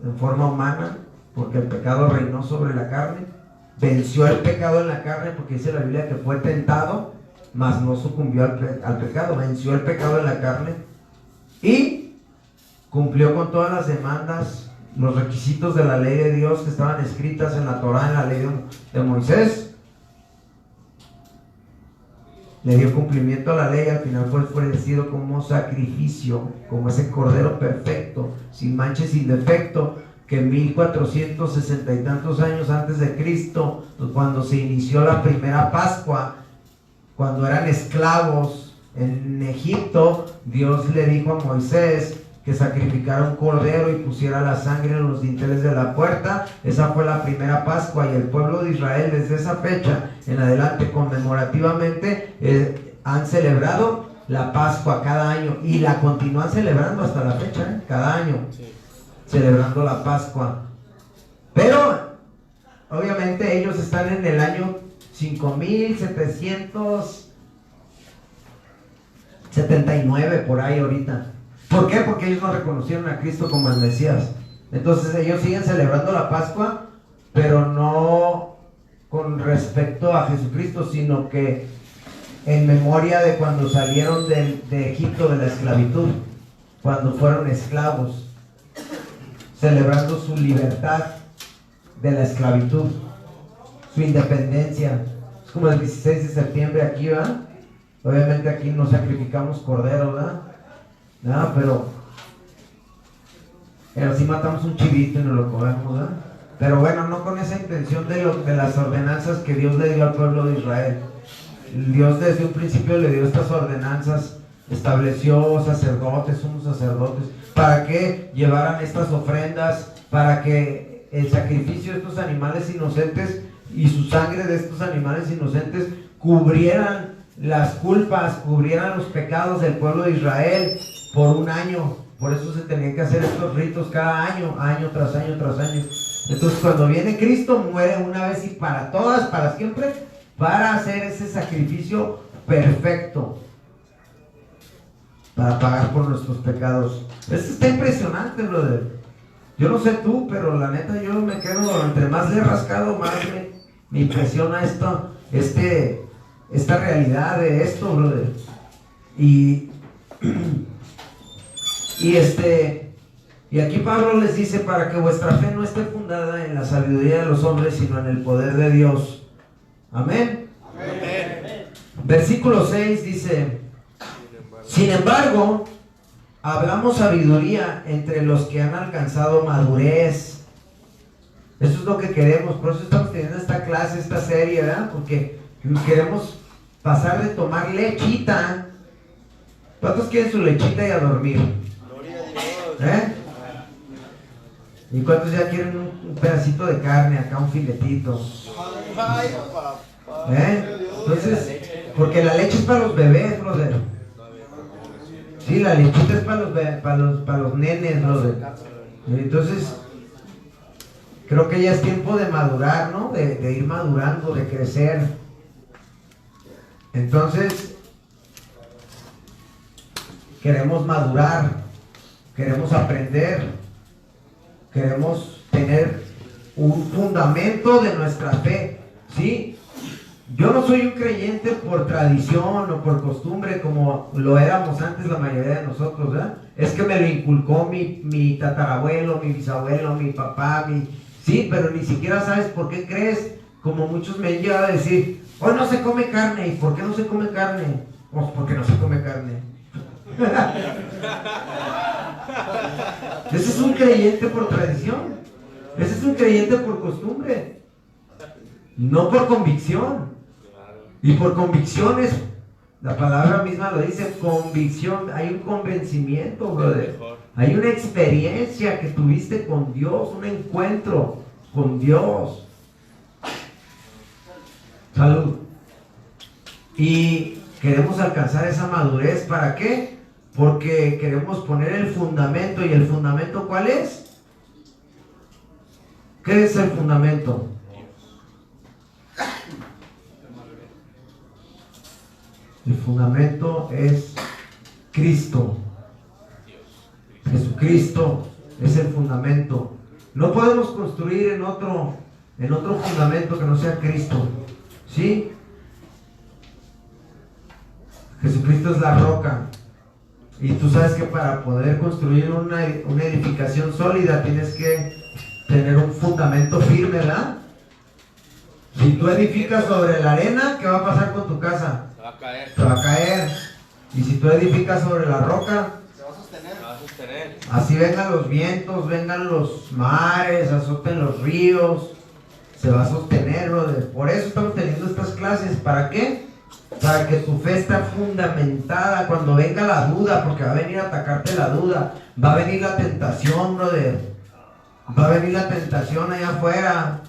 en forma humana, porque el pecado reinó sobre la carne, venció el pecado en la carne, porque dice la Biblia que fue tentado, mas no sucumbió al pecado, venció el pecado en la carne y cumplió con todas las demandas, los requisitos de la ley de Dios que estaban escritas en la Torá, en la ley de Moisés. Le dio cumplimiento a la ley, al final fue ofrecido como sacrificio, como ese cordero perfecto, sin mancha y sin defecto, que en 1460 y tantos años antes de Cristo, cuando se inició la primera Pascua, cuando eran esclavos en Egipto, Dios le dijo a Moisés que sacrificara un cordero y pusiera la sangre en los dinteles de la puerta. Esa fue la primera Pascua, y el pueblo de Israel desde esa fecha en adelante conmemorativamente han celebrado la Pascua cada año, y la continúan celebrando hasta la fecha, cada año. Sí. Celebrando la Pascua. Pero obviamente ellos están en el año 5779 por ahí ahorita. ¿Por qué? Porque ellos no reconocieron a Cristo como el Mesías. Entonces ellos siguen celebrando la Pascua, pero no con respecto a Jesucristo, sino que en memoria de cuando salieron de Egipto, de la esclavitud, cuando fueron esclavos, celebrando su libertad de la esclavitud, su independencia. Es como el 16 de septiembre aquí, ¿verdad? Obviamente aquí no sacrificamos cordero, ¿verdad? No, pero sí matamos un chivito y nos lo comemos, ¿verdad? Pero bueno, no con esa intención de las ordenanzas que Dios le dio al pueblo de Israel. Dios desde un principio le dio estas ordenanzas, estableció sacerdotes, sumos sacerdotes, para que llevaran estas ofrendas, para que el sacrificio de estos animales inocentes y su sangre de estos animales inocentes cubrieran las culpas, cubrieran los pecados del pueblo de Israel por un año. Por eso se tenían que hacer estos ritos cada año, año tras año tras año. Entonces cuando viene Cristo, muere una vez y para todas, para siempre, para hacer ese sacrificio perfecto, para pagar por nuestros pecados. Esto está impresionante, brother. Yo no sé tú, pero la neta yo me quedo, entre más le he rascado, más me impresiona esto, esta realidad de esto, brother. Y aquí Pablo les dice, para que vuestra fe no esté fundada en la sabiduría de los hombres, sino en el poder de Dios. Amén. Amén. Versículo 6 dice: sin embargo, hablamos sabiduría entre los que han alcanzado madurez. Eso es lo que queremos, por eso estamos teniendo esta clase, esta serie, ¿verdad? Porque queremos pasar de tomar lechita. ¿Cuántos quieren su lechita y a dormir? Gloria a Dios. ¿Y cuántos ya quieren un pedacito de carne, acá un filetito? Ay, papá. Entonces, porque la leche es para los bebés, brother. Sí, la lechita es para los nenes, brother. Entonces, creo que ya es tiempo de madurar, ¿no? De ir madurando, de crecer. Entonces, queremos madurar, queremos aprender, queremos tener un fundamento de nuestra fe, ¿sí? Yo no soy un creyente por tradición o por costumbre como lo éramos antes la mayoría de nosotros, ¿verdad? Es que me lo inculcó mi tatarabuelo, mi bisabuelo, mi papá, sí, pero ni siquiera sabes por qué crees, como muchos me han llegado a decir, hoy no se come carne. ¿Y por qué no se come carne? Pues porque no se come carne. Ese es un creyente por tradición. Ese es un creyente por costumbre, no por convicción. Y por convicciones, la palabra misma lo dice, convicción. Hay un convencimiento, brother. Hay una experiencia que tuviste con Dios, un encuentro con Dios. Salud. Y queremos alcanzar esa madurez. ¿Para qué? Porque queremos poner el fundamento. ¿Y el fundamento cuál es? ¿Qué es el fundamento? El fundamento es Cristo. Jesucristo es el fundamento. No podemos construir en otro fundamento que no sea Cristo. ¿Sí? Jesucristo es la roca. Y tú sabes que para poder construir una edificación sólida tienes que tener un fundamento firme, ¿verdad? Si tú edificas sobre la arena, ¿qué va a pasar con tu casa? Se va a caer. Se va a caer. Y si tú edificas sobre la roca, Se va a sostener. Se va a sostener. así vengan los vientos, vengan los mares, azoten los ríos, se va a sostener, brother. Por eso estamos teniendo estas clases. ¿Para qué? Para que tu fe esté fundamentada cuando venga la duda, porque va a venir a atacarte la duda, va a venir la tentación, brother. Va a venir la tentación allá afuera.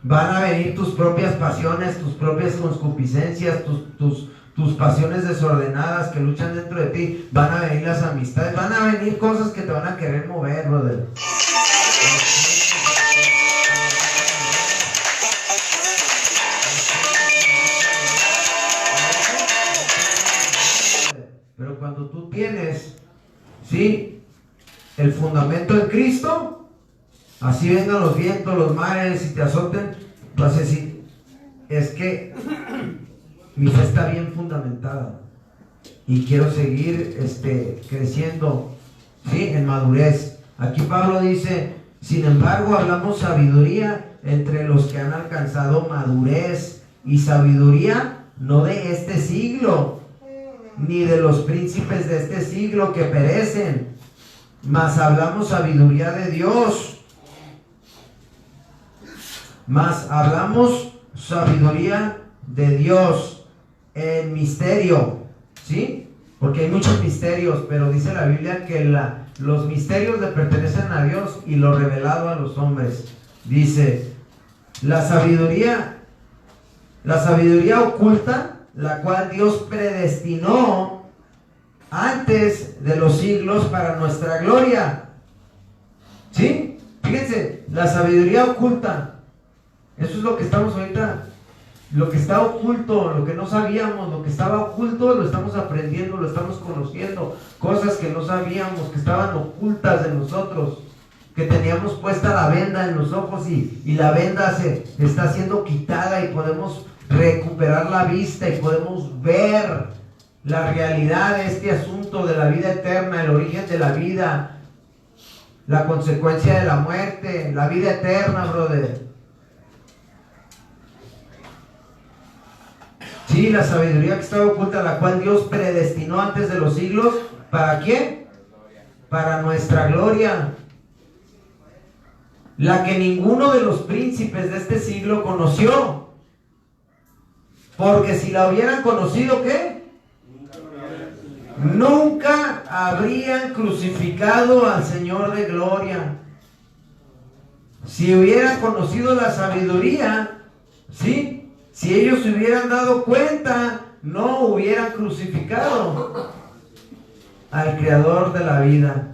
Van a venir tus propias pasiones, tus propias concupiscencias, tus pasiones desordenadas que luchan dentro de ti. Van a venir las amistades, van a venir cosas que te van a querer mover, brother. Pero cuando tú tienes, ¿sí?, el fundamento en Cristo, así vengan los vientos, los mares y te azoten, vas a decir, es que mi fe está bien fundamentada y quiero seguir creciendo, ¿sí?, en madurez. Aquí Pablo dice, sin embargo hablamos sabiduría entre los que han alcanzado madurez, y sabiduría no de este siglo, ni de los príncipes de este siglo que perecen, mas hablamos sabiduría de Dios. Mas hablamos sabiduría de Dios en misterio, ¿sí? Porque hay muchos misterios, pero dice la Biblia que los misterios le pertenecen a Dios y lo revelado a los hombres. Dice, la sabiduría oculta, la cual Dios predestinó antes de los siglos para nuestra gloria. ¿Sí? Fíjense, la sabiduría oculta. Eso es lo que estamos ahorita Lo que está oculto, lo que no sabíamos, lo que estaba oculto, lo estamos aprendiendo, lo estamos conociendo. Cosas que no sabíamos, que estaban ocultas de nosotros, que teníamos puesta la venda en los ojos y la venda se está siendo quitada y podemos recuperar la vista y podemos ver la realidad de este asunto de la vida eterna, el origen de la vida, la consecuencia de la muerte, la vida eterna, brother. Sí, la sabiduría que estaba oculta, la cual Dios predestinó antes de los siglos. ¿Para quién? Para nuestra gloria. La que ninguno de los príncipes de este siglo conoció. Porque si la hubieran conocido, ¿qué? Nunca habrían crucificado al Señor de gloria. Si hubieran conocido la sabiduría, ¿sí? Si ellos se hubieran dado cuenta, no hubieran crucificado al Creador de la vida.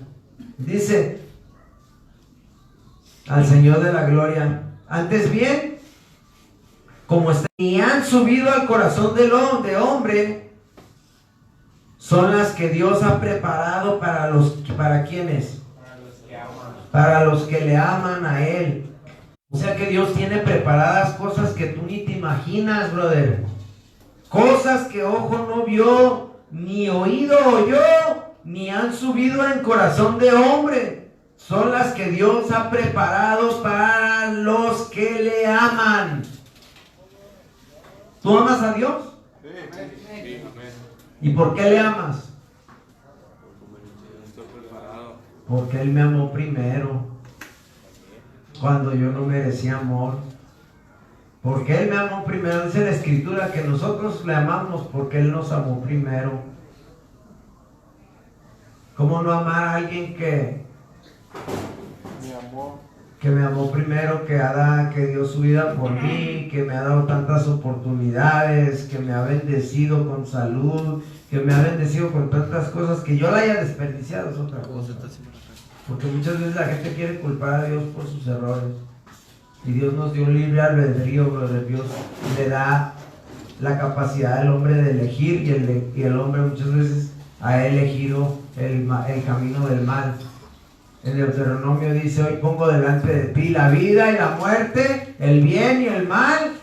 Dice al Señor de la gloria. Antes bien, como ni han subido al corazón de hombre, son las que Dios ha preparado ¿para quiénes? Para los que le aman a Él. O sea que Dios tiene preparadas cosas que tú ni te imaginas, brother. Cosas que ojo no vio, ni oído oyó, ni han subido en corazón de hombre. Son las que Dios ha preparado para los que le aman. ¿Tú amas a Dios? Sí. ¿Y por qué le amas? Porque Él me amó primero, cuando yo no merecía amor. Porque Él me amó primero. Dice la Escritura que nosotros le amamos porque Él nos amó primero. ¿Cómo no amar a alguien que me amó primero, que dio su vida por mí, que me ha dado tantas oportunidades, que me ha bendecido con salud, que me ha bendecido con tantas cosas, que yo la haya desperdiciado? Es otra cosa. Porque muchas veces la gente quiere culpar a Dios por sus errores. Y Dios nos dio un libre albedrío, brother. Dios le da la capacidad al hombre de elegir, y el hombre muchas veces ha elegido el camino del mal. En Deuteronomio dice: hoy pongo delante de ti la vida y la muerte, el bien y el mal.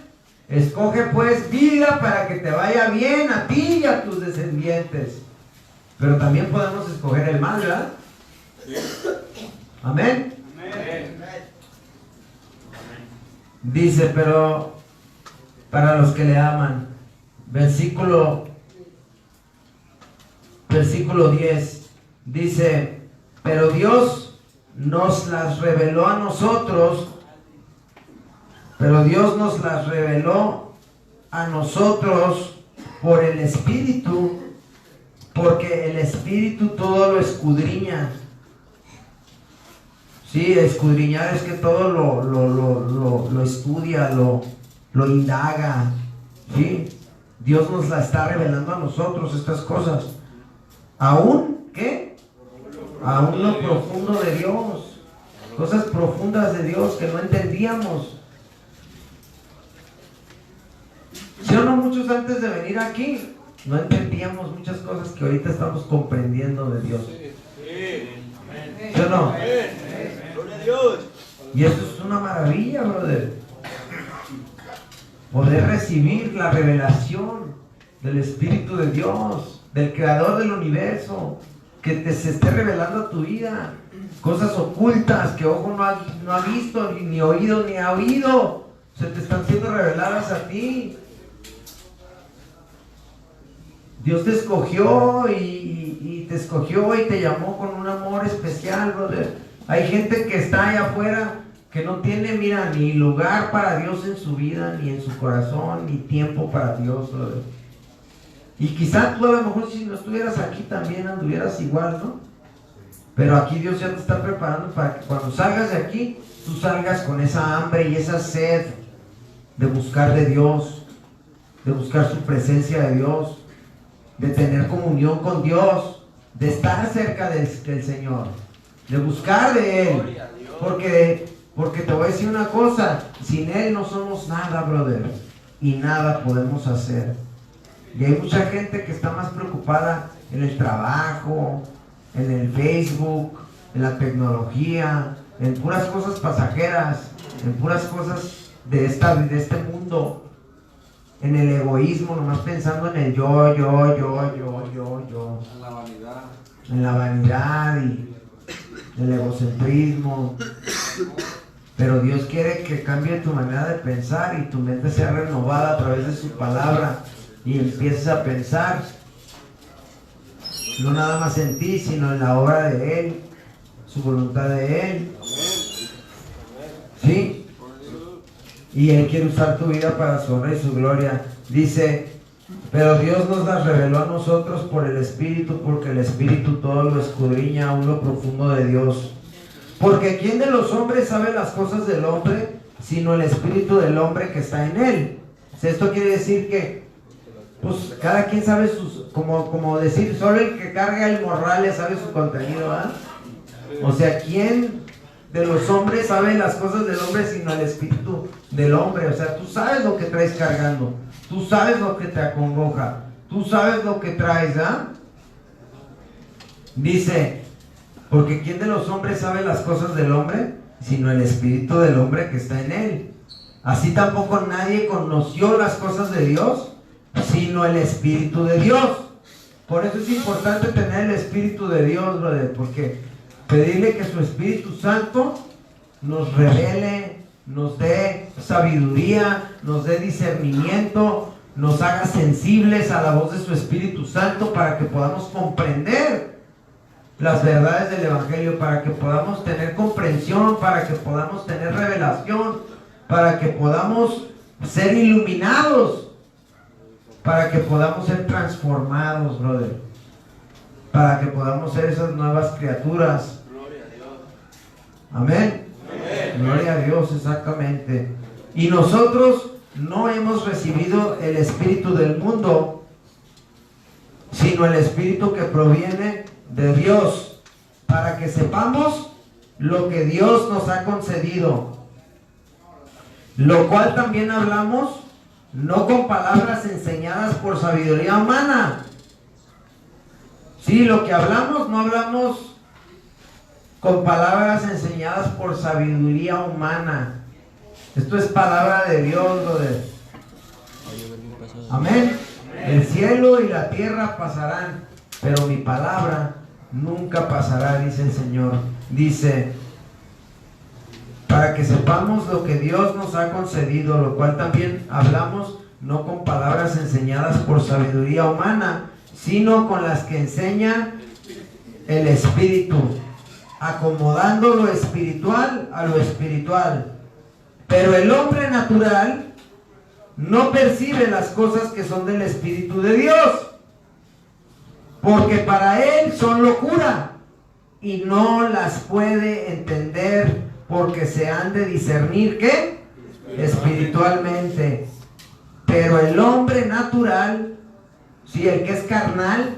Escoge pues vida para que te vaya bien a ti y a tus descendientes. Pero también podemos escoger el mal, ¿verdad? Sí. Amén. Amén. Dice, pero para los que le aman. Versículo 10 dice: pero Dios nos las reveló a nosotros. Pero Dios nos las reveló a nosotros por el Espíritu, porque el Espíritu todo lo escudriña. Sí, escudriñar es que todo lo estudia, lo indaga. ¿Sí? Dios nos la está revelando a nosotros, estas cosas. ¿Aún qué? Aún lo profundo de Dios. Cosas profundas de Dios que no entendíamos. ¿Sí o no? Muchos antes de venir aquí no entendíamos muchas cosas que ahorita estamos comprendiendo de Dios. ¿Sí o no? Gloria a Dios. Y eso es una maravilla, brother. Poder recibir la revelación del Espíritu de Dios, del Creador del universo, que se esté revelando a tu vida. Cosas ocultas que ojo no ha visto, ni oído, ni ha oído, se te están siendo reveladas a ti. Dios te escogió y te escogió y te llamó con un amor especial, brother. Hay gente que está allá afuera que no tiene, mira, ni lugar para Dios en su vida, ni en su corazón, ni tiempo para Dios, brother. Y quizás tú a lo mejor si no estuvieras aquí también anduvieras igual, ¿no? Pero aquí Dios ya te está preparando para que cuando salgas de aquí, tú salgas con esa hambre y esa sed de buscar de Dios, de buscar su presencia de Dios, de tener comunión con Dios, de estar cerca del Señor, de buscar de Él. Porque te voy a decir una cosa, sin Él no somos nada, brother. y nada podemos hacer. Y hay mucha gente que está más preocupada en el trabajo, en el Facebook, en la tecnología, en puras cosas pasajeras, en puras cosas de este mundo, en el egoísmo, nomás pensando en el yo. En la vanidad. En la vanidad y el egocentrismo. Pero Dios quiere que cambie tu manera de pensar y tu mente sea renovada a través de su palabra y empieces a pensar no nada más en ti, sino en la obra de Él, su voluntad de Él. ¿Sí? Y Él quiere usar tu vida para su honra y su gloria. Dice: pero Dios nos las reveló a nosotros por el Espíritu, porque el Espíritu todo lo escudriña aún lo profundo de Dios. Porque ¿quién de los hombres sabe las cosas del hombre, sino el Espíritu del hombre que está en él? O sea, esto quiere decir que pues cada quien sabe sus, como decir, solo el que carga el morral ya sabe su contenido, ¿verdad? O sea, ¿quién de los hombres sabe las cosas del hombre sino el Espíritu del hombre? O sea, tú sabes lo que traes cargando, tú sabes lo que te acongoja, tú sabes lo que traes, ¿ah? Dice: porque ¿quién de los hombres sabe las cosas del hombre sino el Espíritu del hombre que está en él? Así tampoco nadie conoció las cosas de Dios sino el Espíritu de Dios. Por eso es importante tener el Espíritu de Dios, brother, porque pedirle que su Espíritu Santo nos revele, nos dé sabiduría, nos dé discernimiento, nos haga sensibles a la voz de su Espíritu Santo para que podamos comprender las verdades del Evangelio, para que podamos tener comprensión, para que podamos tener revelación, para que podamos ser iluminados, para que podamos ser transformados, brother, para que podamos ser esas nuevas criaturas. Gloria a Dios. Amén. Amén. Gloria a Dios, exactamente. Y nosotros no hemos recibido el espíritu del mundo, sino el espíritu que proviene de Dios, para que sepamos lo que Dios nos ha concedido, lo cual también hablamos, no con palabras enseñadas por sabiduría humana. Sí, lo que hablamos, no hablamos con palabras enseñadas por sabiduría humana. Esto es palabra de Dios, brother. Amén. El cielo y la tierra pasarán, pero mi palabra nunca pasará, dice el Señor. Dice: para que sepamos lo que Dios nos ha concedido, lo cual también hablamos, no con palabras enseñadas por sabiduría humana, sino con las que enseña el Espíritu, acomodando lo espiritual a lo espiritual. Pero el hombre natural no percibe las cosas que son del Espíritu de Dios, porque para él son locura y no las puede entender, porque se han de discernir, ¿qué? Espiritualmente. Pero el hombre natural, sí, el que es carnal,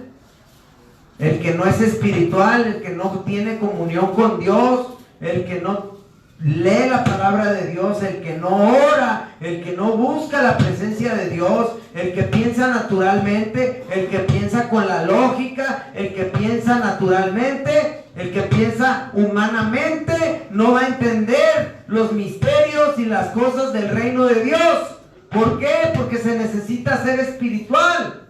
el que no es espiritual, el que no tiene comunión con Dios, el que no lee la palabra de Dios, el que no ora, el que no busca la presencia de Dios, el que piensa naturalmente, el que piensa con la lógica, el que piensa naturalmente, el que piensa humanamente, no va a entender los misterios y las cosas del reino de Dios. ¿Por qué? Porque se necesita ser espiritual.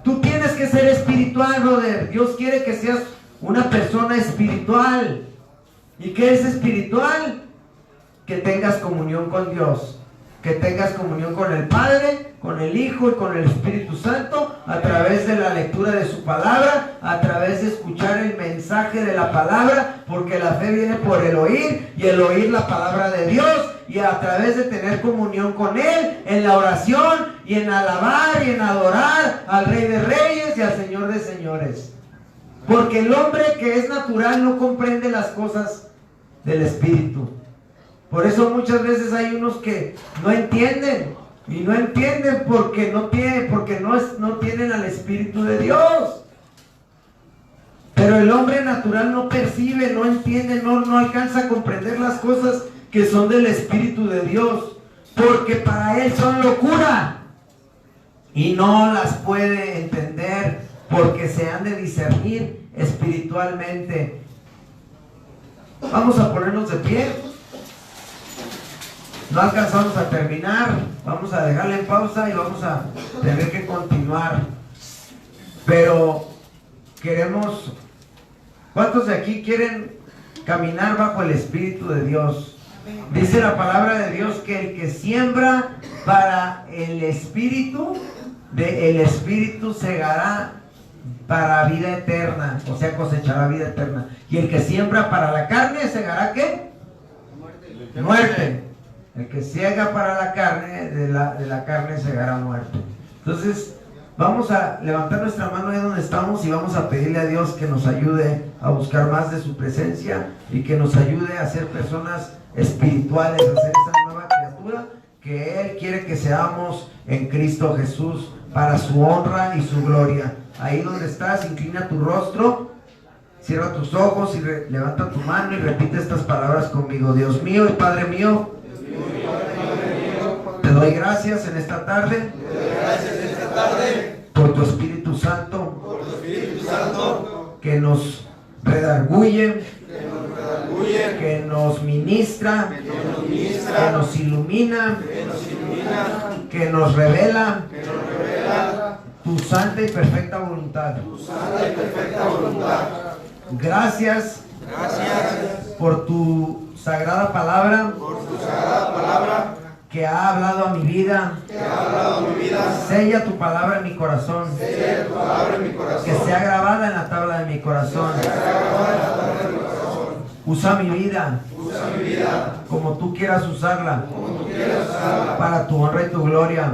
Tú tienes que ser espiritual, brother. Dios quiere que seas una persona espiritual. ¿Y qué es espiritual? Que tengas comunión con Dios, que tengas comunión con el Padre, con el Hijo y con el Espíritu Santo, a través de la lectura de su palabra, a través de escuchar el mensaje de la palabra, porque la fe viene por el oír, y el oír la palabra de Dios, y a través de tener comunión con Él, en la oración, y en alabar y en adorar al Rey de Reyes y al Señor de Señores. Porque el hombre que es natural no comprende las cosas del Espíritu. Por eso muchas veces hay unos que no entienden, y no entienden porque no tienen al Espíritu de Dios. Pero el hombre natural no percibe, no entiende, no alcanza a comprender las cosas que son del Espíritu de Dios. porque para él son locura y no las puede entender, porque se han de discernir espiritualmente. Vamos a ponernos de pie. No alcanzamos a terminar, vamos a dejarle en pausa y vamos a tener que continuar. Pero queremos, ¿cuántos de aquí quieren caminar bajo el Espíritu de Dios? Dice la palabra de Dios que el que siembra para el Espíritu, de el Espíritu segará para vida eterna, o sea, cosechará vida eterna. Y el que siembra para la carne, segará ¿qué? Muerte. El que ciega para la carne, de la carne segará muerte. Entonces, vamos a levantar nuestra mano ahí donde estamos y vamos a pedirle a Dios que nos ayude a buscar más de su presencia y que nos ayude a ser personas espirituales, a ser esa nueva criatura que Él quiere que seamos en Cristo Jesús para su honra y su gloria. Ahí donde estás, inclina tu rostro, cierra tus ojos y levanta tu mano y repite estas palabras conmigo. Dios mío y Padre mío, te doy gracias en esta tarde por tu Espíritu Santo que nos redarguye, que nos ministra, que nos ilumina, que nos revela tu santa y perfecta voluntad. Gracias por tu sagrada palabra que ha hablado a mi vida. Sella tu palabra en mi corazón. Que sea grabada en la tabla de mi corazón. Usa mi vida como tú quieras usarla, para tu honra y tu gloria.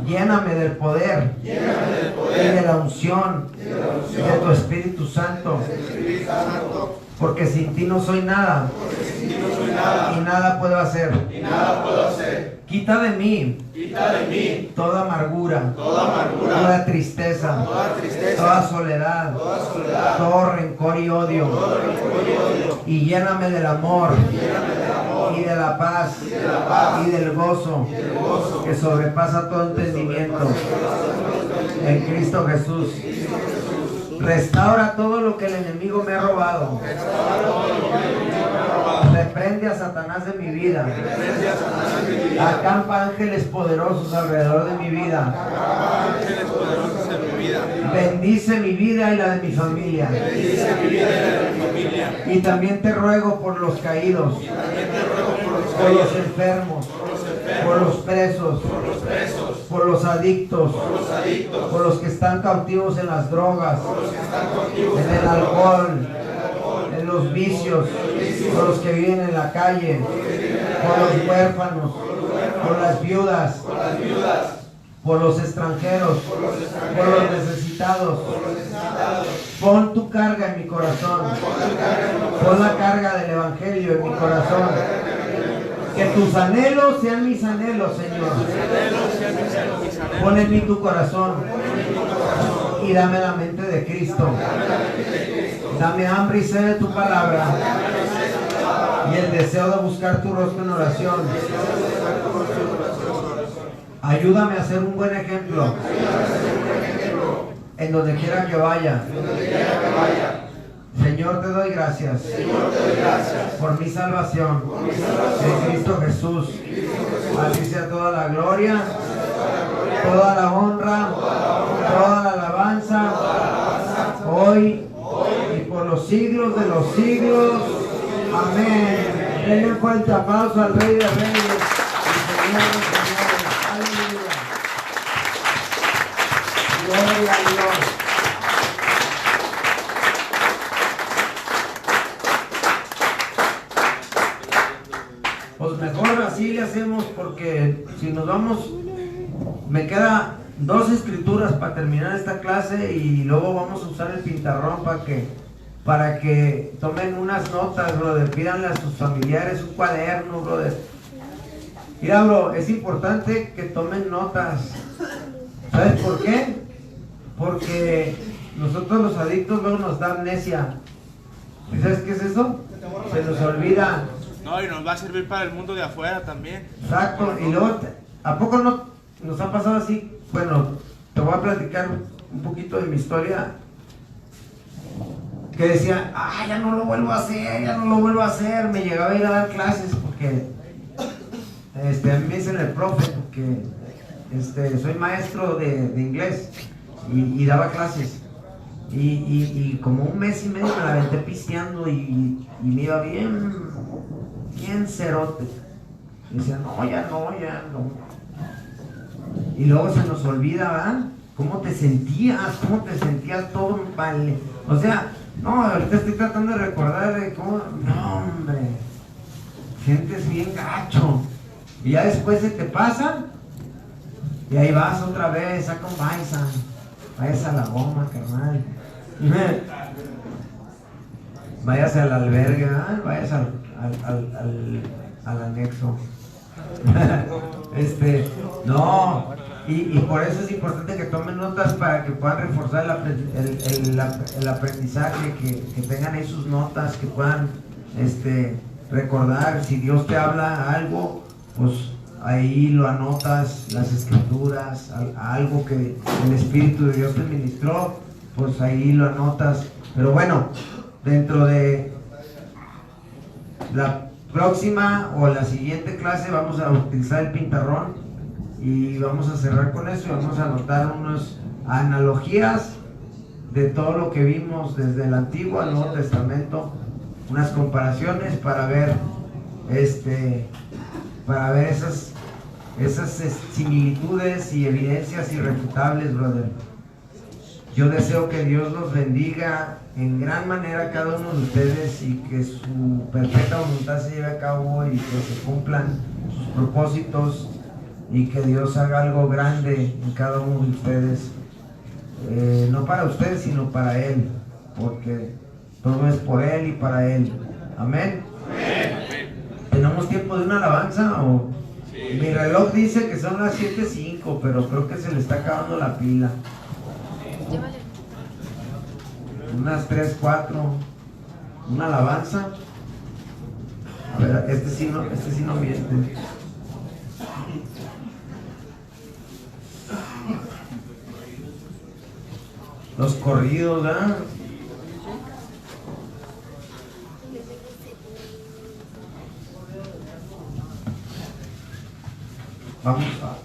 Lléname del poder y de la unción de tu Espíritu Santo, porque sin ti no soy nada y nada puedo hacer. Quita de mí toda amargura, toda tristeza, toda soledad, todo rencor y odio, y lléname del amor y de la paz y del gozo que sobrepasa todo entendimiento en Cristo Jesús. Restaura todo lo que el enemigo me ha robado. Reprende a Satanás de mi vida. Acampa ángeles poderosos alrededor de mi vida. Bendice mi vida y la de mi familia. Y también te ruego por los caídos, por los enfermos, por los presos, por los adictos, por los que están cautivos en las drogas, en el alcohol, en los vicios, por los que viven en la calle, por los huérfanos, por las viudas, por los extranjeros, por los necesitados. Pon tu carga en mi corazón. Pon la carga del Evangelio en mi corazón. Que tus anhelos sean mis anhelos, Señor. Pon en mí tu corazón y dame la mente de Cristo. Dame hambre y sed de tu palabra y el deseo de buscar tu rostro en oración. Ayúdame a ser un buen ejemplo en donde quiera que vaya. Señor, te doy gracias por mi salvación en Cristo Jesús. A ti sea toda la gloria, toda la honra, toda la alabanza, hoy y por los siglos de los siglos. Amén. Denle un fuerte aplauso al Rey de Reyes y Señor de Señores. Aleluya. Gloria a Dios. Pues mejor así le hacemos, porque si nos vamos, me queda 2 escrituras para terminar esta clase y luego vamos a usar el pintarrón para que tomen unas notas, brother. Pídanle a sus familiares un cuaderno, brother. Mira, bro, es importante que tomen notas. ¿Sabes por qué? Porque nosotros los adictos luego nos da amnesia. ¿Y sabes qué es eso? Se nos olvida. No, No, y nos va a servir para el mundo de afuera también. Exacto, y luego, ¿a poco no nos ha pasado así? Bueno, te voy a platicar un poquito de mi historia. Que decía, ya no lo vuelvo a hacer, ya no lo vuelvo a hacer. Me llegaba a ir a dar clases porque a mí me dicen el profe, porque soy maestro de inglés y daba clases. Y como un mes y medio me la aventé pisteando y me iba bien cerote. Y decía, ya no. Y luego se nos olvida, ¿verdad? ¿Cómo te sentías todo vale? O sea, no, ahorita estoy tratando de recordar de cómo, no hombre, sientes bien gacho. Y ya después se te pasa y ahí vas otra vez, saca un vayas a la goma, carnal. Vayas al albergue, vayas al anexo. No, y por eso es importante que tomen notas para que puedan reforzar el aprendizaje, que tengan ahí sus notas, que puedan recordar. Si Dios te habla algo, pues ahí lo anotas, las escrituras, algo que el Espíritu de Dios te ministró, pues ahí lo anotas. Pero bueno, dentro de la próxima o la siguiente clase vamos a utilizar el pintarrón y vamos a cerrar con eso y vamos a anotar unas analogías de todo lo que vimos desde el Antiguo al Nuevo Testamento, unas comparaciones para ver esas similitudes y evidencias irrefutables, brother. Yo deseo que Dios los bendiga en gran manera a cada uno de ustedes y que su perfecta voluntad se lleve a cabo y que se cumplan sus propósitos y que Dios haga algo grande en cada uno de ustedes. No para ustedes, sino para Él, porque todo es por Él y para Él. Amén. ¿Tenemos tiempo de una alabanza? ¿O? Sí. Mi reloj dice que son las 7:05, pero creo que se le está acabando la pila. Unas 3, 4. Una alabanza. A ver, este sí no miente. Los corridos, ¿verdad? Vamos a